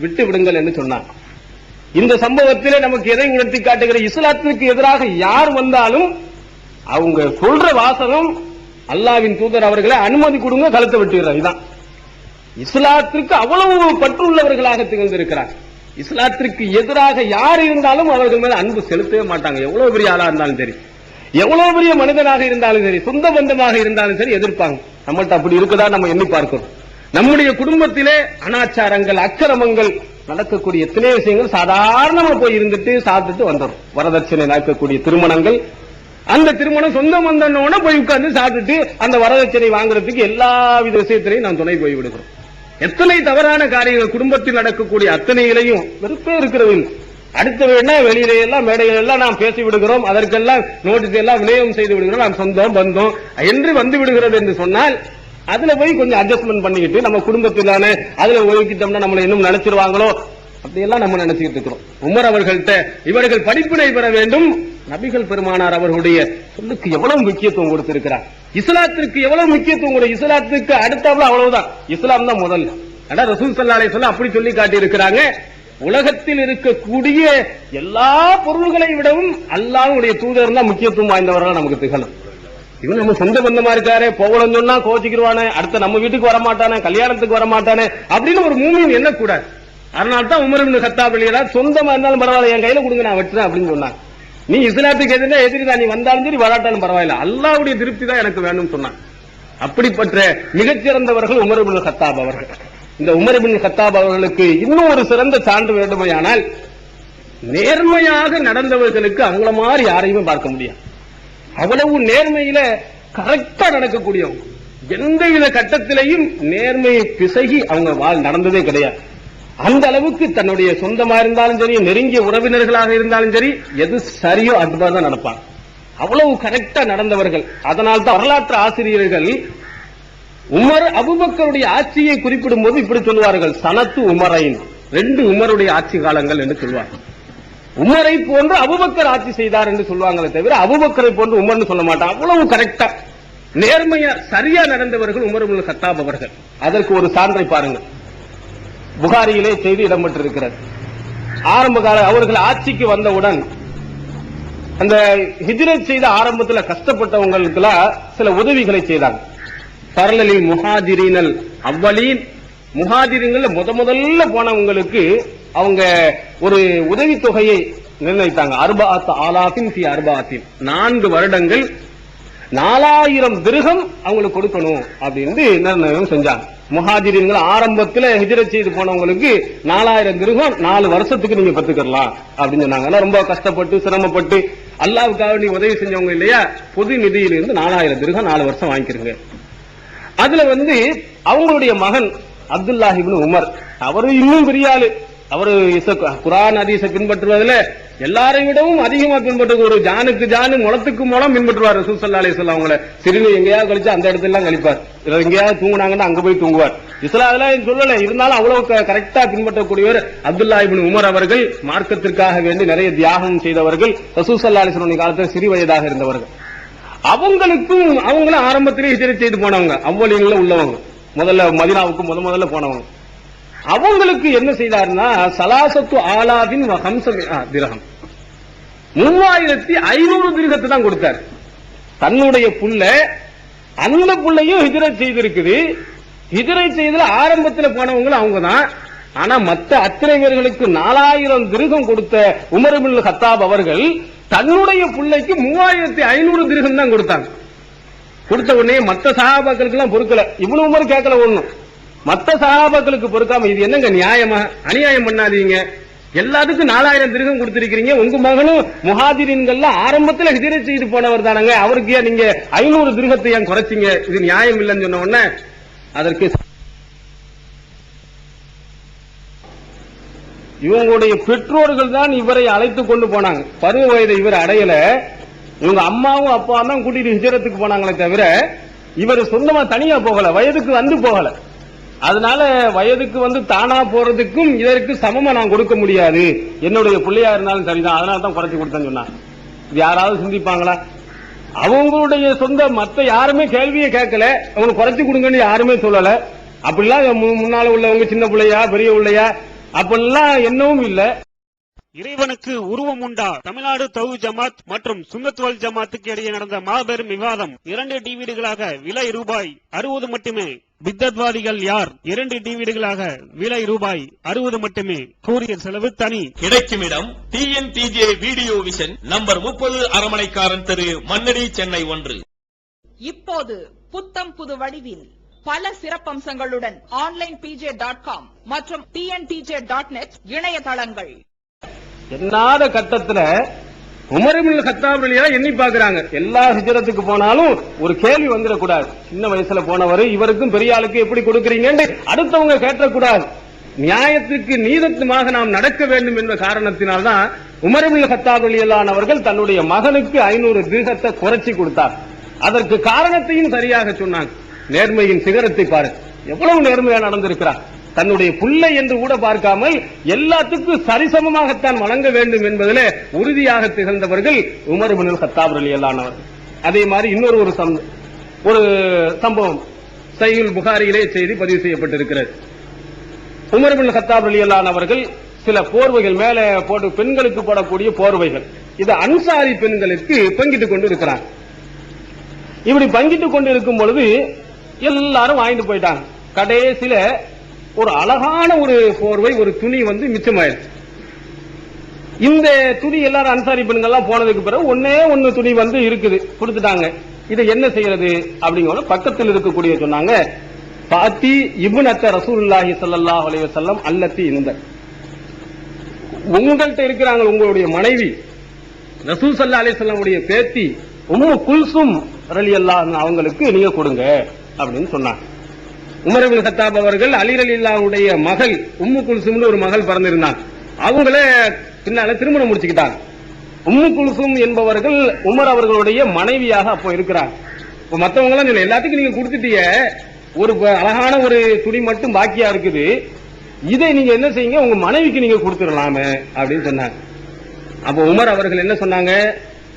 விட்டு விடுங்கள் என்று சொன்னார். இந்த சம்பவத்திலே நமக்கு எதை உணர்த்தி காட்டுகிற, இஸ்லாத்திற்கு எதிராக யார் வந்தாலும் அவங்க சொல்ற வாசகம், அல்லாஹ்வின் தூதர் அவர்களை அனுமதி கொடுங்க, கழுத்தை வெட்டுகிறார். இதுதான் இஸ்லாத்திற்கு அவ்வளவு பற்றுள்ளவர்களாக திகழ்ந்திருக்கிறார். இஸ்லாத்திற்கு எதிராக யார் இருந்தாலும் அவர்கள் மேல அன்பு செலுத்தவே மாட்டாங்க. எவ்வளவு பெரிய ஆளா இருந்தாலும் சரி, எவ்வளவு பெரிய மனிதனாக இருந்தாலும் சரி, சொந்த பந்தமாக இருந்தாலும் சரி எதிர்ப்பாங்க. நம்மள்ட்ட அப்படி இருக்குதா நம்ம எண்ணி பார்க்கிறோம். நம்முடைய குடும்பத்திலே அனாச்சாரங்கள், அக்கிரமங்கள் நடக்கக்கூடிய எத்தனை விஷயங்கள் சாதாரணமா போய் இருந்துட்டு சாப்பிட்டுட்டு வந்துடும். வரதட்சணை நடக்கக்கூடிய திருமணங்கள், அந்த திருமணம் சொந்த பந்தனோட போய் உட்கார்ந்து சாப்பிட்டுட்டு அந்த வரதட்சணை வாங்குறதுக்கு எல்லா வித விஷயத்திலையும் நாம் துணை போய் விடுகிறோம். எத்தனை தவறான காரியங்கள் குடும்பத்தில் நடக்கக்கூடிய அத்தனையிலையும் வெறுப்பே இருக்கிறது. அடுத்த வேணா வெளியில எல்லாம் மேடைகள் எல்லாம் நாம் பேசி விடுகிறோம், அதற்கெல்லாம் நோட்டீஸ் எல்லாம் விநியோகம் செய்து விடுகிறோம், நாம் சொந்தம் பந்தம் என்று வந்து விடுகிறது என்று சொன்னால் அதுல போய் கொஞ்சம் அட்ஜஸ்ட்மெண்ட் பண்ணிக்கிட்டு நம்ம குடும்பத்திலான அதுல ஒதுக்கிட்டோம்னா நம்மளை இன்னும் நினைச்சிருவாங்களோ அப்படியெல்லாம் நம்ம நினைச்சுக்கிட்டு இருக்கிறோம். உமர் அவர்கள்ட்ட இவர்கள் படிப்பினை பெற வேண்டும். நபிகள் பெருமானார் அவர்களுடைய சொல்லுக்கு எவ்வளவு முக்கியத்துவம் கொடுத்திருக்கிறார், இஸ்லாத்திற்கு எவ்வளவு முக்கியத்துவம் கொடு, இஸ்லாத்துக்கு அடுத்தவள அவ்வளவுதான், இஸ்லாம் தான் முதல். ரசூல் ஸல்லல்லாஹு அலைஹி வஸல்லம் அப்படி சொல்லி காட்டி இருக்கிறாங்க. உலகத்தில் இருக்கக்கூடிய எல்லா பொருள்களை விடவும் அல்லாஹ்வுடைய தூதர் தான் முக்கியத்துவம் வாய்ந்தவர்களா நமக்கு திகழும். இவன் நம்ம சொந்த பந்தமா இருக்காரு, போகலன்னு சொன்னா கோச்சிக்கிடுவானே, அடுத்த நம்ம வீட்டுக்கு வரமாட்டானே, கல்யாணத்துக்கு வரமாட்டானே அப்படின்னு ஒரு மூமின் எண்ணக்கூடாது. அதனால தான் உமர் இப்னு கத்தாப் ரலியல்லாஹு சொந்தமா இருந்தாலும் பரவாயில்ல, என் கையில கொடுங்க, நான் வெட்டுறேன் அப்படின்னு சொன்னாங்க. நீ இஸ்லாத்துக்கு எதிரிதான், நீ வந்தாலும் சரி வராட்டாலும் பரவாயில்ல, அல்லாஹ்வுடைய திருப்தி தான் எனக்கு வேணும்னு சொன்னான். அப்படிப்பட்ட மிகச்சிறந்தவர்கள் உமர் இப்னு கத்தாப் அவர்கள். இந்த உமர் இப்னு கத்தாப் அவர்களுக்கு இன்னும் ஒரு சிறந்த சான்று வேண்டுமையானால், நேர்மையாக நடந்தவர்களுக்கு அவங்கள மாதிரி யாரையுமே பார்க்க முடியாது. அவ்வளவு நேர்மையில கரெக்டா நடக்கக்கூடியவங்க, எந்தவித கட்டத்திலையும் நேர்மையை பிசகி அவங்க நடந்ததே கிடையாது. அந்த அளவுக்கு தன்னுடைய சொந்தமா இருந்தாலும் சரி, நெருங்கிய உறவினர்களாக இருந்தாலும் சரி, எது சரியோ அதுதான் நடப்பாங்க. அவ்வளவு கரெக்டா நடந்தவர்கள். அதனால்தான் வரலாற்று ஆசிரியர்கள் உமர் அபூபக்கருடைய ஆட்சியை குறிப்பிடும் போது இப்படி சொல்வார்கள், சனத்து உமரைன், 2 உமருடைய ஆட்சி காலங்கள் என்று சொல்வார்கள். உமரை போன்று அபூபக்கர் ஆட்சி செய்தார் என்று சொல்வாங்களே தவிர அபூபக்கரை போன்று உமர்னு சொல்ல மாட்டான். அவ்வளவு கரெக்டா நேர்மையா சரியா நடந்தவர்கள் உமர் இப்னு கத்தாப் அவர்கள். அதற்கு ஒரு சான்றை பாருங்கள். புகாரியிலே செய்தி இடம்பெற்றிருக்கிறது. ஆரம்ப கால அவர்கள் ஆட்சிக்கு வந்தவுடன் அந்த ஹிஜ்ரத் செய்த ஆரம்பத்தில் கஷ்டப்பட்டவங்களுக்கு சில உதவிகளை செய்தாங்க. பரலலில் முஹாஜிரீனல் அவ்வலீன், முஹாஜிரீன்கள் முதல்ல போனவங்களுக்கு அவங்க ஒரு உதவித்தொகையை நிர்ணயித்தாங்க. 4 வருடங்கள் 4000 திர்ஹம் அவங்களுக்கு கொடுக்கணும் அப்படின்னு நிர்ணயம் செஞ்சாங்க. முஹாஜிரீன்கள் ஆரம்பத்தில் ஹிஜ்ரத் செய்து போனவங்களுக்கு 4000 திர்ஹம் 4 வருஷத்துக்கு நீங்க பெற்றுக்கலாம் அப்படின்னு சொன்னாங்க. ரொம்ப கஷ்டப்பட்டு சிரமப்பட்டு அல்லாஹ்வுக்காக நீ உதவி செஞ்சவங்க இல்லையா, பொது நிதியிலிருந்து 4000 திர்ஹம் 4 வருஷம் வாங்கிக்கிறீங்க. அதுல அவங்களுடைய மகன் அப்துல்லாஹ் இப்னு உமர், அவரு இன்னும் பெரிய ஆளு. அவரு குர்ஆன் ஹதீஸை பின்பற்றுவதில் எல்லாரை விடவும் அதிகமா பின்பற்றுவது. ஒரு ஜானுக்கு ஜானு முளத்துக்கு முளம் பின்பற்றுவார் ரசூல் ஸல்லல்லாஹு அலைஹி வஸல்லம். அவங்கள சிறுநீ எங்கேயாவது கழிச்சு அந்த இடத்துல எல்லாம் கழிப்பார், எங்கேயாவது தூங்குனாங்கன்னா அங்க போய் தூங்குவார். இஸ்லாம்லாம் சொல்லல, இருந்தாலும் அவ்வளவு கரெக்டா பின்பற்றக்கூடியவர் அப்துல்லாஹ் இப்னு உமர் அவர்கள். மார்க்கத்திற்காக வேண்டி நிறைய தியாகம் செய்தவர்கள். ரசூல் ஸல்லல்லாஹு அலைஹி வஸல்லம் காலத்தில் சிறு வயதாக இருந்தவர்கள். அவங்களும் ஆரம்பத்திலே ஹிஜ்ரத் செய்து போனவங்க, அவ்வளீன்ல உள்ளவங்க, முதல்ல மதீனாவுக்கு முதல்ல போனவங்க. அவங்களுக்கு என்ன செய்தாருன்னா சலாசத்து ஆலாவின் திரகம் 3500 திரகத்தை தான் கொடுத்தார். தன்னுடைய புள்ள, அந்த புள்ளையும் ஹிஜ்ரத் செய்திருக்குது. ஹிஜ்ரத் செய்தல ஆரம்பத்தில் போனவங்க அவங்க தான். ஆனா மற்ற அத்தனை பேர்களுக்கு 4000 திரகம் கொடுத்த உமர் இப்னு கத்தாப் அவர்கள் தன்னுடைய பிள்ளைக்கு 3500 திரகம் தான் கொடுத்தாங்க. கொடுத்த உடனே மற்ற சஹாபாக்களுக்கு எல்லாம் பொறுக்கல. இப்னு உமர் கேட்கல ஒண்ணும், மற்ற சஹாபாக்களுக்கு பொறுக்காம இது என்னங்க நியாயமா, அநியாயம் பண்ணாதீங்க, எல்லாத்துக்கும் 4000 திரகம் கொடுத்திருக்கீங்க, உங்க மகனும் முஹாஜிரின்கள் ஆரம்பத்தில் ஹிஜ்ரத் செய்து போனவர் தானங்க, அவருக்கு ஏன் நீங்க 500 திரகத்தை ஏன் குறைச்சிங்க, இது நியாயம் இல்லைன்னு சொன்ன உடனே அதற்கு இவங்களுடைய பெற்றோர்கள் தான் இவரை அழைத்து கொண்டு போனாங்க. பருவ வயதை இவர் அடையல, இவங்க அம்மாவும் அப்பாவும் தான் கூட்டிட்டு ஹிஜ்ரத்துக்கு போனாங்களே தவிர இவர் சொந்தமா தனியா போகல, வயதுக்கு வந்து போகல. அதனால வயதுக்கு தானா போறதுக்கும் இதற்கு சமமா நான் கொடுக்க முடியாது, என்னுடைய பிள்ளையா இருந்தாலும் சரிதான், அதனால தான் குறைச்சு கொடுத்தேன்னு சொன்னாங்க. யாராவது சிந்திப்பாங்களா? அவங்களுடைய சொந்த மத்த யாருமே கேள்வியே கேட்கல, அவங்க குறைச்சு கொடுங்கன்னு யாருமே சொல்லல. அப்படிலாம் முன்னால உள்ளவங்க சின்ன பிள்ளையா பெரிய பிள்ளையா அப்படிலாம் என்னவும் இல்ல. இறைவனுக்கு உருவம் உண்டா? தமிழ்நாடு தௌஹீத் ஜமாத் மற்றும் சுன்னத் வல் ஜமாத்துக்கு இடையே நடந்த மாபெரும் விவாதம். 2 டிவிடிகளாக விலை ரூபாய் 60 மட்டுமே. பித்தத்வாதிகள் யார்? 2 டிவிடிகளாக விலை ரூபாய் 60 மட்டுமே. கூரியர் செலவு தனி. கிடைக்கும் இடம் TNTJ வீடியோ விஷன், நம்பர் 30, அரமனைக்காரன் தெரு, மண்ணடி, சென்னை 1. இப்போது புத்தம் புது வடிவில் பல சிறப்பம்சங்களுடன் onlinepj.com மற்றும் tntj.net இணையதளங்கள். என்னாத கட்டத்துல உமர் இப்னு கத்தாப் ரலியல்லாஹு எண்ணி பாக்குறாங்க, எல்லா ஹிஜ்ரத்துக்கு போனாலும் ஒரு கேள்வி வந்துடக்கூடாது, சின்ன வயசுல போனவர் இவருக்கும் பெரிய ஆளுக்கு எப்படி கொடுக்கறீங்கன்னு அடுத்தவங்க கேட்டக்கூடாது. நியாயத்திற்கு நீதத்துமாக நாம் நடக்க வேண்டும் என்ற காரணத்தினால்தான் உமர் இப்னு கத்தாப் ரலியல்லாஹு அவர்கள் தன்னுடைய மகனுக்கு 500 திரகத்தை குறைச்சி கொடுத்தார். அதற்கு காரணத்தையும் சரியாக சொன்னாங்க. நேர்மையின் சிகரத்தை பாருங்க, எவ்வளவு நேர்மையா நடந்திருக்கிறார். தன்னுடைய புள்ளை என்று கூட பார்க்காமல் எல்லாத்துக்கும் சரிசமமாகத்தான் வழங்க வேண்டும் என்பதிலே உறுதியாக திகழ்ந்தவர்கள் உமர் இப்னு கத்தாப் ரலியல்லாஹு அன்ஹு. அதே மாதிரி இன்னொரு ஒரு சம்பவம் சஹீஹுல் புகாரியிலே செய்தி பதிவு செய்யப்பட்டிருக்கிறது. உமர் இப்னு கத்தாப் ரலியல்லாஹு அன்ஹு அவர்கள் சில போர்வைகள் மேலே போட்டு பெண்களுக்கு போடக்கூடிய போர்வைகள், இது அன்சாரி பெண்களுக்கு பங்கிட்டுக் கொண்டு இருக்கிறார். இப்படி பங்கிட்டுக் கொண்டு இருக்கும் பொழுது எல்லாரும் வாங்கிட்டு போயிட்டாங்க. கடைசியில ஒரு அழகான ஒரு போர்வை, ஒரு துணி மிச்சமாயிருச்சு. இந்த துணி எல்லாரும் அன்சாரி பெண்கள்லாம் போனதுக்கு பிறகு ஒண்ணு துணி இருக்குது, கொடுத்துட்டாங்க. இதை என்ன செய்யறது அப்படிங்கிற பக்கத்தில் இருக்கக்கூடிய சொன்னாங்க, பாத்தி இப்னத்த ரசூலுல்லாஹி ஸல்லல்லாஹு அலைஹி வஸல்லம் அல்லத்தி, இந்த உங்கள்கிட்ட இருக்கிறாங்க உங்களுடைய மனைவி ரசூல் ஸல்லல்லாஹு அலைஹி வஸல்லம் உடைய பேத்தி உம்மு குல்சும் ரலியல்லாஹு அன்ஹா அவங்களுக்கு நீங்க கொடுங்க அப்படின்னு சொன்னாங்க. உமர் இப்னு கத்தாப் அவர்கள் அலி ரலியல்லாஹுடைய மகள் உம்மு குல்சும்னு ஒரு மகள் பிறந்திருந்தாங்க. அவங்களே பின்னால திருமணம் முடிச்சுக்கிட்டாங்க. உம்மு குல்சும் என்பவர்கள் உமர் அவர்களுடைய மனைவியாக அப்போ இருக்கிறாங்க. மத்தவங்க எல்லாம் எல்லாத்துக்கும் நீங்க கொடுத்துட்டீங்க, ஒரு அழகான ஒரு துணி மட்டும் பாக்கியா இருக்குது, இதை நீங்க என்ன செய்யுங்க, உங்க மனைவிக்கு நீங்க கொடுத்துடலாமே அப்படின்னு சொன்னாங்க. அப்ப உமர் அவர்கள் என்ன சொன்னாங்க,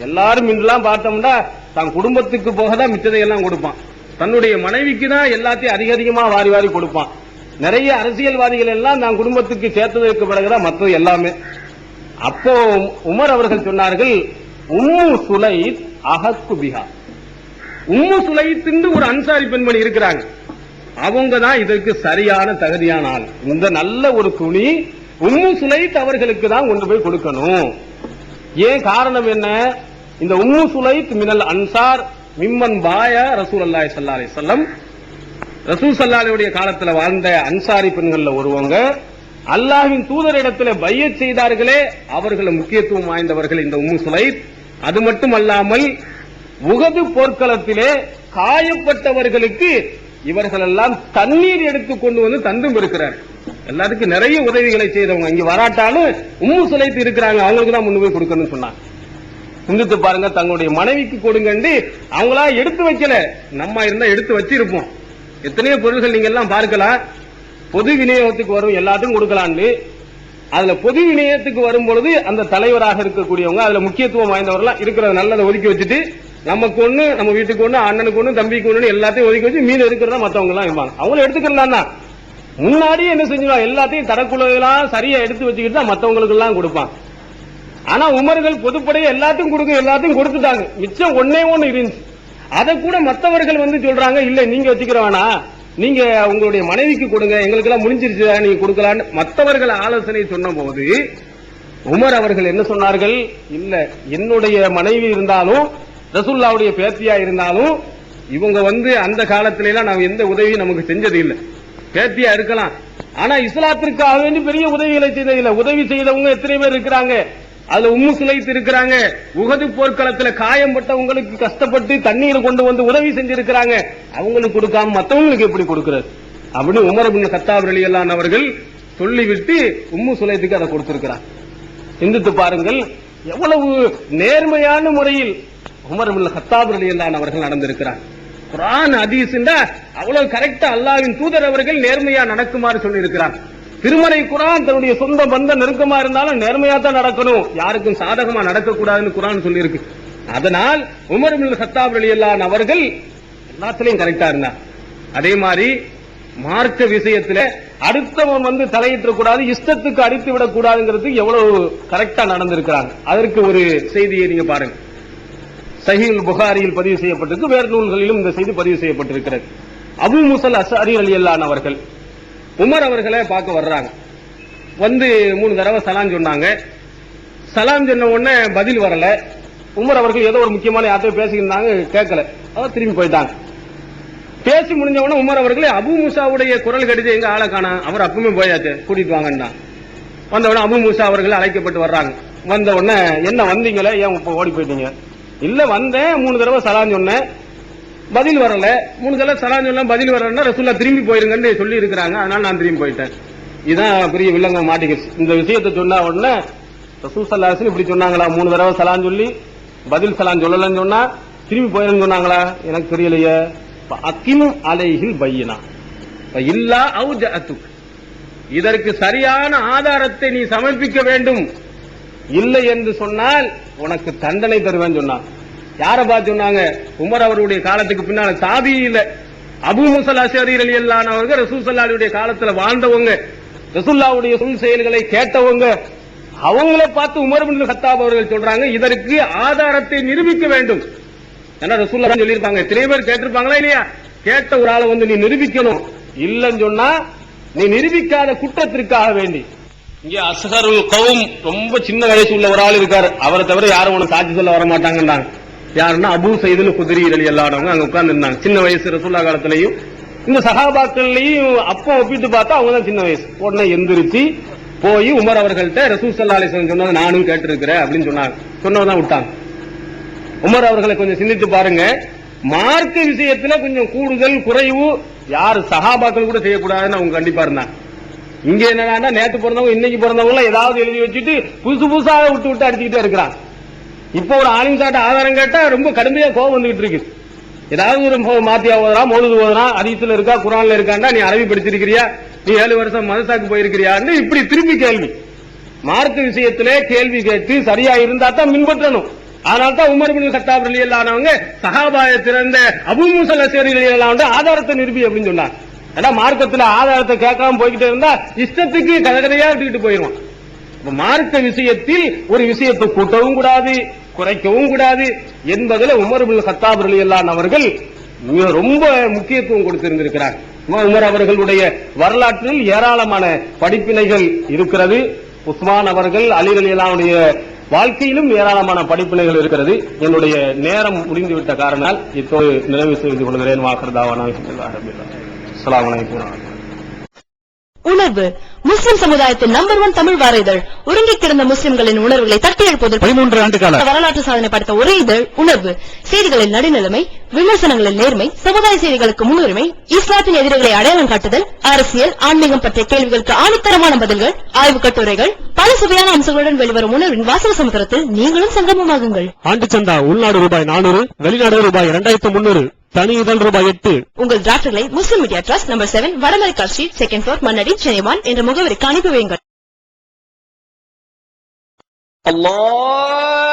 எல்லாரும் இன்றுலாம் பார்த்தோம்னா தன் குடும்பத்துக்கு போக தான் மிச்சதையெல்லாம் கொடுப்பான், தன்னுடைய மனைவிக்கு தான் எல்லாத்தையும் அதிக அதிகமா வாரி வாரி கொடுப்பான். நிறைய அரசியல்வாதிகள் எல்லாம் தான் குடும்பத்துக்கு சேர்த்ததற்கு பிறகுதான் மற்றது எல்லாமே. அப்போ உமர் அவர்கள் சொன்னார்கள், உம்மு சுலைத் அஹக்கு பிஹா. உம்மு சுலைத் ஒரு அன்சாரி பெண்மணி இருக்கிறாங்க, அவங்க தான் இதற்கு சரியான தகுதியான ஆள். இந்த நல்ல ஒரு துணி உம்மு சுலைத் அவர்களுக்கு தான் கொண்டு போய் கொடுக்கணும். ஏன் காரணம் என்ன, இந்த உம்மு சுலைத் மினல் அன்சார் மிம்மன் பாய ரசூலுல்லாஹி ஸல்லல்லாஹு அலைஹி வஸல்லம், ரசூல் ஸல்லல்லாஹு அலைஹி காலத்துல வாழ்ந்த அன்சாரி பெண்கள்ல ஒருவங்க, அல்லாஹ்வின் தூதரிடத்துல பையத் செய்தார்களே அவர்கள் முக்கியத்துவம் வாய்ந்தவர்கள் இந்த உம்மு சுலைத். அது மட்டுமல்லாமல் உஹது போர்க்களத்திலே காயப்பட்டவர்களுக்கு இவர்கள் எல்லாம் தண்ணீர் எடுத்து கொண்டு வந்து தந்தும் இருக்கிறார். எல்லாத்துக்கும் நிறைய உதவிகளை செய்தவங்க. இங்க வராட்டாலும் உம்மு சுலைத் இருக்கிறாங்க, அவங்களுக்கு தான் முன்னு போய் கொடுக்கணும்னு சொன்னாங்க. சிந்தித்து பாருங்க, தங்களுடைய மனைவிக்கு கொடுங்கண்டு அவங்களா எடுத்து வைக்கல, நம்ம இருந்தா எடுத்து வச்சிருப்போம். எத்தனையோ பொருள்கள் நீங்க எல்லாம் பார்க்கலாம், பொது விநியோகத்துக்கு வரும் எல்லாத்துக்கும் கொடுக்கலான்னு. அதுல பொது விநியோகத்துக்கு வரும் பொழுது அந்த தலைவராக இருக்கக்கூடியவங்க, அதுல முக்கியத்துவம் வாய்ந்தவர்களா இருக்கிறத நல்லதை ஒதுக்கி வச்சுட்டு, நமக்கு ஒண்ணு, நம்ம வீட்டுக்கு ஒண்ணு, அண்ணனுக்கு ஒண்ணு, தம்பிக்கு ஒண்ணு எல்லாத்தையும் ஒதுக்கி வச்சு மீன் இருக்கிறதா மத்தவங்க எல்லாம் இருப்பாங்க. அவங்களும் எடுத்துக்கலாம் தான், முன்னாடியே என்ன செஞ்சுவாங்க, எல்லாத்தையும் தரக்குள்ளதெல்லாம் சரியா எடுத்து வச்சுக்கிட்டு தான் மத்தவங்களுக்கு எல்லாம் கொடுப்பாங்க. ஆனா உமர்கள் பொதுப்படையை எல்லாத்தையும் கொடுக்க, எல்லாத்தையும் கொடுத்துட்டாங்க, மிச்சம் ஒன்னே ஒண்ணு இருந்துச்சு. அதை கூட மற்றவர்கள் சொல்றாங்க, இல்ல நீங்க வச்சுக்கிறவானா, நீங்க உங்களுடைய மனைவிக்கு கொடுங்க, எங்களுக்கு எல்லாம் முடிஞ்சிருச்சு நீங்க கொடுக்கலான்னு மற்றவர்கள் ஆலோசனை சொன்ன போது உமர் அவர்கள் என்ன சொன்னார்கள், இல்ல என்னுடைய மனைவி இருந்தாலும் ரசூலுல்லாஹ்வுடைய பேத்தியா இருந்தாலும் இவங்க அந்த காலத்தில எல்லாம் நான் எந்த உதவியும் நமக்கு செஞ்சது இல்லை. பேத்தியா இருக்கலாம், ஆனா இஸ்லாத்திற்காக வேண்டி பெரிய உதவிகளை செய்ததில்லை. உதவி செய்தவங்க எத்தனை பேர் இருக்கிறாங்க, அதுல உம்மு சுலைத் இருக்கிறாங்க. உஹது போர்க்களத்துல காயம்பட்டவங்களுக்கு கஷ்டப்பட்டு தண்ணீர் கொண்டு வந்து உதவி செஞ்சிருக்கிறாங்க, அவங்களுக்கு கொடுக்காம மத்தவங்களுக்கு எப்படி கொடுக்கிறது அப்படின்னு உமர் இப்னு கத்தாப் ரலியல்லாஹு அன்ஹு அவர்கள் சொல்லிவிட்டு உம்மு சுலைத்துக்கு அதை கொடுத்திருக்கிறார். சிந்தித்து பாருங்கள், எவ்வளவு நேர்மையான முறையில் உமர் இப்னு கத்தாப் ரலியல்லாஹு அன்ஹு அவர்கள் நடந்திருக்கிறார். குர்ஆன் ஹதீஸ் அவ்வளவு கரெக்டா அல்லாஹ்வின் தூதர் அவர்கள் நேர்மையா நடக்குமாறு சொல்லி இருக்கிறார். திருமலை குர்ஆன் தன்னுடைய சொந்த பந்த நெருக்கமா இருந்தாலும் நேர்மையா தான் நடக்கணும், யாருக்கும் சாதகமா நடக்கக்கூடாதுன்னு குர்ஆன் சொல்லி இருக்கு. அதனால் உமர் இப்னு கத்தாப் ரலியல்லாஹு அன்ஹு அவர்கள் எல்லாத்திலையும் கரெக்டா இருந்தார். அதே மாதிரி மார்க்க விஷயத்துல அடுத்தவன் தலையிட்ட கூடாது, இஷ்டத்துக்கு அடித்து விடக் கூடாதுங்கிறது எவ்வளவு கரெக்டா நடந்திருக்கிறாங்க. அதற்கு ஒரு செய்தியை நீங்க பாருங்க, சஹீஹுல் புகாரியில் பதிவு செய்யப்பட்டிருக்கு, வேறு நூல்களிலும் இந்த செய்தி பதிவு செய்யப்பட்டிருக்கிறது. அபூ மூஸல் அஷ்அரி ரலியல்லாஹு அன்ஹு அவர்கள் உமர் அவர்களை பார்க்க வர்றாங்க. 3 தடவை சலாம் சொன்னாங்க. சலாம் சொன்ன உடனே பதில் வரல. உமர் அவர்கள் ஏதோ ஒரு முக்கியமான யார்கிட்ட பேசியிருந்தாங்க, கேட்கல, அவர் திரும்பி போயிட்டாங்க. பேசி முடிஞ்ச உடனே உமர் அவர்களே அபூ மூஸாவுடைய குரல் கடிதம் எங்க ஆளை காணா, அவர் அப்பவுமே போயாச்சு, கூட்டிட்டு வாங்கன்னா. வந்த உடனே அபூ மூஸா அவர்கள் அழைக்கப்பட்டு வர்றாங்க. வந்த உடனே என்ன வந்தீங்களே, ஏன் இப்ப ஓடி போயிட்டீங்க? இல்ல வந்தேன், 3 தடவை சலாம் சொன்னேன், பதில் வரல. 3 தடவை சலாம் சொன்னா பதில் வரலன்னா ரசூலுல்லாஹ் திரும்பி போயிருங்கன்னு சொல்லி இருக்கிறாங்க, அதனால நான் திரும்பி போயிட்டேன். இதுதான் பெரிய வில்லங்கம் மாட்டிக்கிச்சு. இந்த விஷயத்தை சொன்ன உடனே ரசூல் ஸல்லல்லாஹு அலைஹி வஸல்லம் இப்படி சொன்னாங்களா, 3 தடவை சலாம் சொல்லி பதில் சலாம் சொல்லலன்னு சொன்னா திரும்பி போயிருன்னு சொன்னாங்களா, எனக்கு தெரியலையே. அக்கிம் அலைஹில் பையினா இல்லா அவுஜஅத்துக், இதற்கு சரியான ஆதாரத்தை நீ சமர்ப்பிக்க வேண்டும், இல்லை என்று சொன்னால் உனக்கு தண்டனை தருவேன் சொன்னாங்க. யாரை பார்த்து சொன்னாங்க? உமர் அவருடைய காலத்துக்கு பின்னால தாபியில அபூ மூஸல் அஷ்அரி ரலியல்லாஹு அன்ஹு அவர்கள் ரசூல் ஸல்லல்லாஹு அலைஹி வஸல்லம் காலத்துல வாழ்ந்தவங்க, ரசூலுல்லாஹ்வுடைய சொல் செயல்களை கேட்டவங்க, அவங்களை பார்த்து உமர் இப்னு கத்தாப் அவர்கள் சொல்றாங்க, இதற்கு ஆதாரத்தை நிரூபிக்க வேண்டும். ஏன்னா ரசூலுல்லாஹ் சொல்லியிருப்பாங்க, எத்தனை பேர் கேட்டிருப்பாங்களா இல்லையா, கேட்ட ஒரு ஆளை நீ நிரூபிக்கணும், இல்லன்னு சொன்னா நீ நிரூபிக்காத குற்றத்திற்காக வேண்டி. இங்க அஸ்ஹருல் கௌம், ரொம்ப சின்ன வயசு உள்ள ஒரு ஆள் இருக்காரு, அவரை தவிர யாரும் உனக்கு சாட்சி சொல்ல வர மாட்டாங்கன்றாங்க. யாருன்னா அபூ சயீதுல் குத்ரி ரலியல்லாஹு அன்ஹு அங்க உட்கார்ந்து இருந்தாங்க. சின்ன வயசு ரசூலுல்லாஹ் காலத்திலையும் இந்த சஹாபாக்கள்லையும் அப்போ ஒப்பிட்டு பார்த்தா அவங்க தான் சின்ன வயசு. உடனே எந்திரிச்சு போய் உமர் அவர்கள்ட்ட ரசூல் ஸல்லல்லாஹு அலைஹி வஸல்லம் சொன்னதை நானும் கேட்டிருக்கிறேன் அப்படின்னு சொன்னாங்க. சொன்னதான் விட்டாங்க. உமர் அவர்களை கொஞ்சம் சிந்தித்து பாருங்க, மார்க்க விஷயத்துல கொஞ்சம் கூடுதல் குறைவு யாரு சஹாபாக்கள் கூட செய்யக்கூடாதுன்னு அவங்க கண்டிப்பா இருந்தாங்க. இங்க என்னன்னா நேத்து பிறந்தவங்க இன்னைக்கு பிறந்தவங்க ஏதாவது எழுதி வச்சுட்டு புதுசு புதுசாக விட்டு அடிச்சுக்கிட்டே இருக்கிறாங்க. இப்போ ஒரு ஆலிம் சாட்ட ஆதாரம் கேட்டா ரொம்ப கடுமையா கோபம் வந்துகிட்டு இருக்கு. ஏதாவது ஒரு மாத்தியா ஓதுறான், மௌலூது ஓதுறான், ஹதீஸ்ல இருக்கா குர்ஆன்ல இருக்காண்டா நீ அரபி படிச்சிருக்கிறியா, நீ 7 வருஷம் மதரசாக்கு போயிருக்கிறியான்னு இப்படி திருப்பி கேள்வி. மார்க்க விஷயத்திலே கேள்வி கேட்டு சரியா இருந்தா தான் பின்பற்றணும். அதனால்தான் உமர் இப்னு கத்தாப் ரலியல்லாஹு அன்ஹு சஹாபாய திறந்த அபூ மூஸா அல்-அஷ்அரி ரலியல்லாஹு அன்ஹு ஆதாரத்தை நிரூபி அப்படின்னு சொன்னாங்க. ஏன்னா மார்க்கத்துல ஆதாரத்தை கேட்காம போய்கிட்டே இருந்தா இஷ்டத்துக்கு கதகதையா விட்டுக்கிட்டு போயிடுவான். மார்க்க விஷயத்தில் ஒரு விஷயத்தை கூட்டவும் கூடாது, குறைக்கவும் கூடாது என்பதில் உமர் இப்னு கத்தாப் ரலியல்லாஹு அன்ஹு அவர்கள் ரொம்ப முக்கியத்துவம் கொடுத்திருந்திருக்கிறார். உமர் அவர்களுடைய வரலாற்றில் ஏராளமான படிப்பினைகள் இருக்கிறது. உஸ்மான் அவர்கள், அலி ரலியல்லாஹு அன்ஹுடைய வாழ்க்கையிலும் ஏராளமான படிப்பினைகள் இருக்கிறது. என்னுடைய நேரம் முடிந்துவிட்ட காரணத்தால் இப்போது நிறைவு செய்து கொள்கிறேன். வாக்கர்தாவான அஸ்ஸலாமு அலைக்கும். உணர்வு முஸ்லிம் சமுதாயத்தின் நம்பர் 1 தமிழ் வார இதழ். உறங்கிக் கிடந்த முஸ்லிம்களின் உணர்வுகளை தட்டி எழுப்புவதில் 13 ஆண்டு கால வரலாற்று சாதனை படைத்த ஒரே இதழ் உணர்வு. செய்திகளில் நடுநிலைமை, விமர்சனங்களில் நேர்மை, சமுதாய செய்திகளுக்கு முன்னுரிமை, இஸ்லாத்தின் எதிரிகளை அடையாளம் காட்டுதல், அரசியல், ஆன்மீகம் பற்றிய கேள்விகளுக்கு ஆணித்தரமான பதில்கள், ஆய்வுக் கட்டுரைகள், பல சுவையான அம்சங்களுடன் வெளிவரும் உணர்வின் வாசக சமுத்திரத்தில் நீங்களும் சங்கமமாகுங்கள். ஆண்டு சந்தா உள்நாடு ரூபாய் 400, வெளிநாடு ரூபாய் 2300, தனி இதழ் ரூபாய் 8. உங்கள் டிராஃப்ட்களை Muslim media trust number 7 Vadamaraikkal street 2nd floor Mannady Chennai என்ற முகவரிக்கு அனுப்பி வையுங்கள். Allah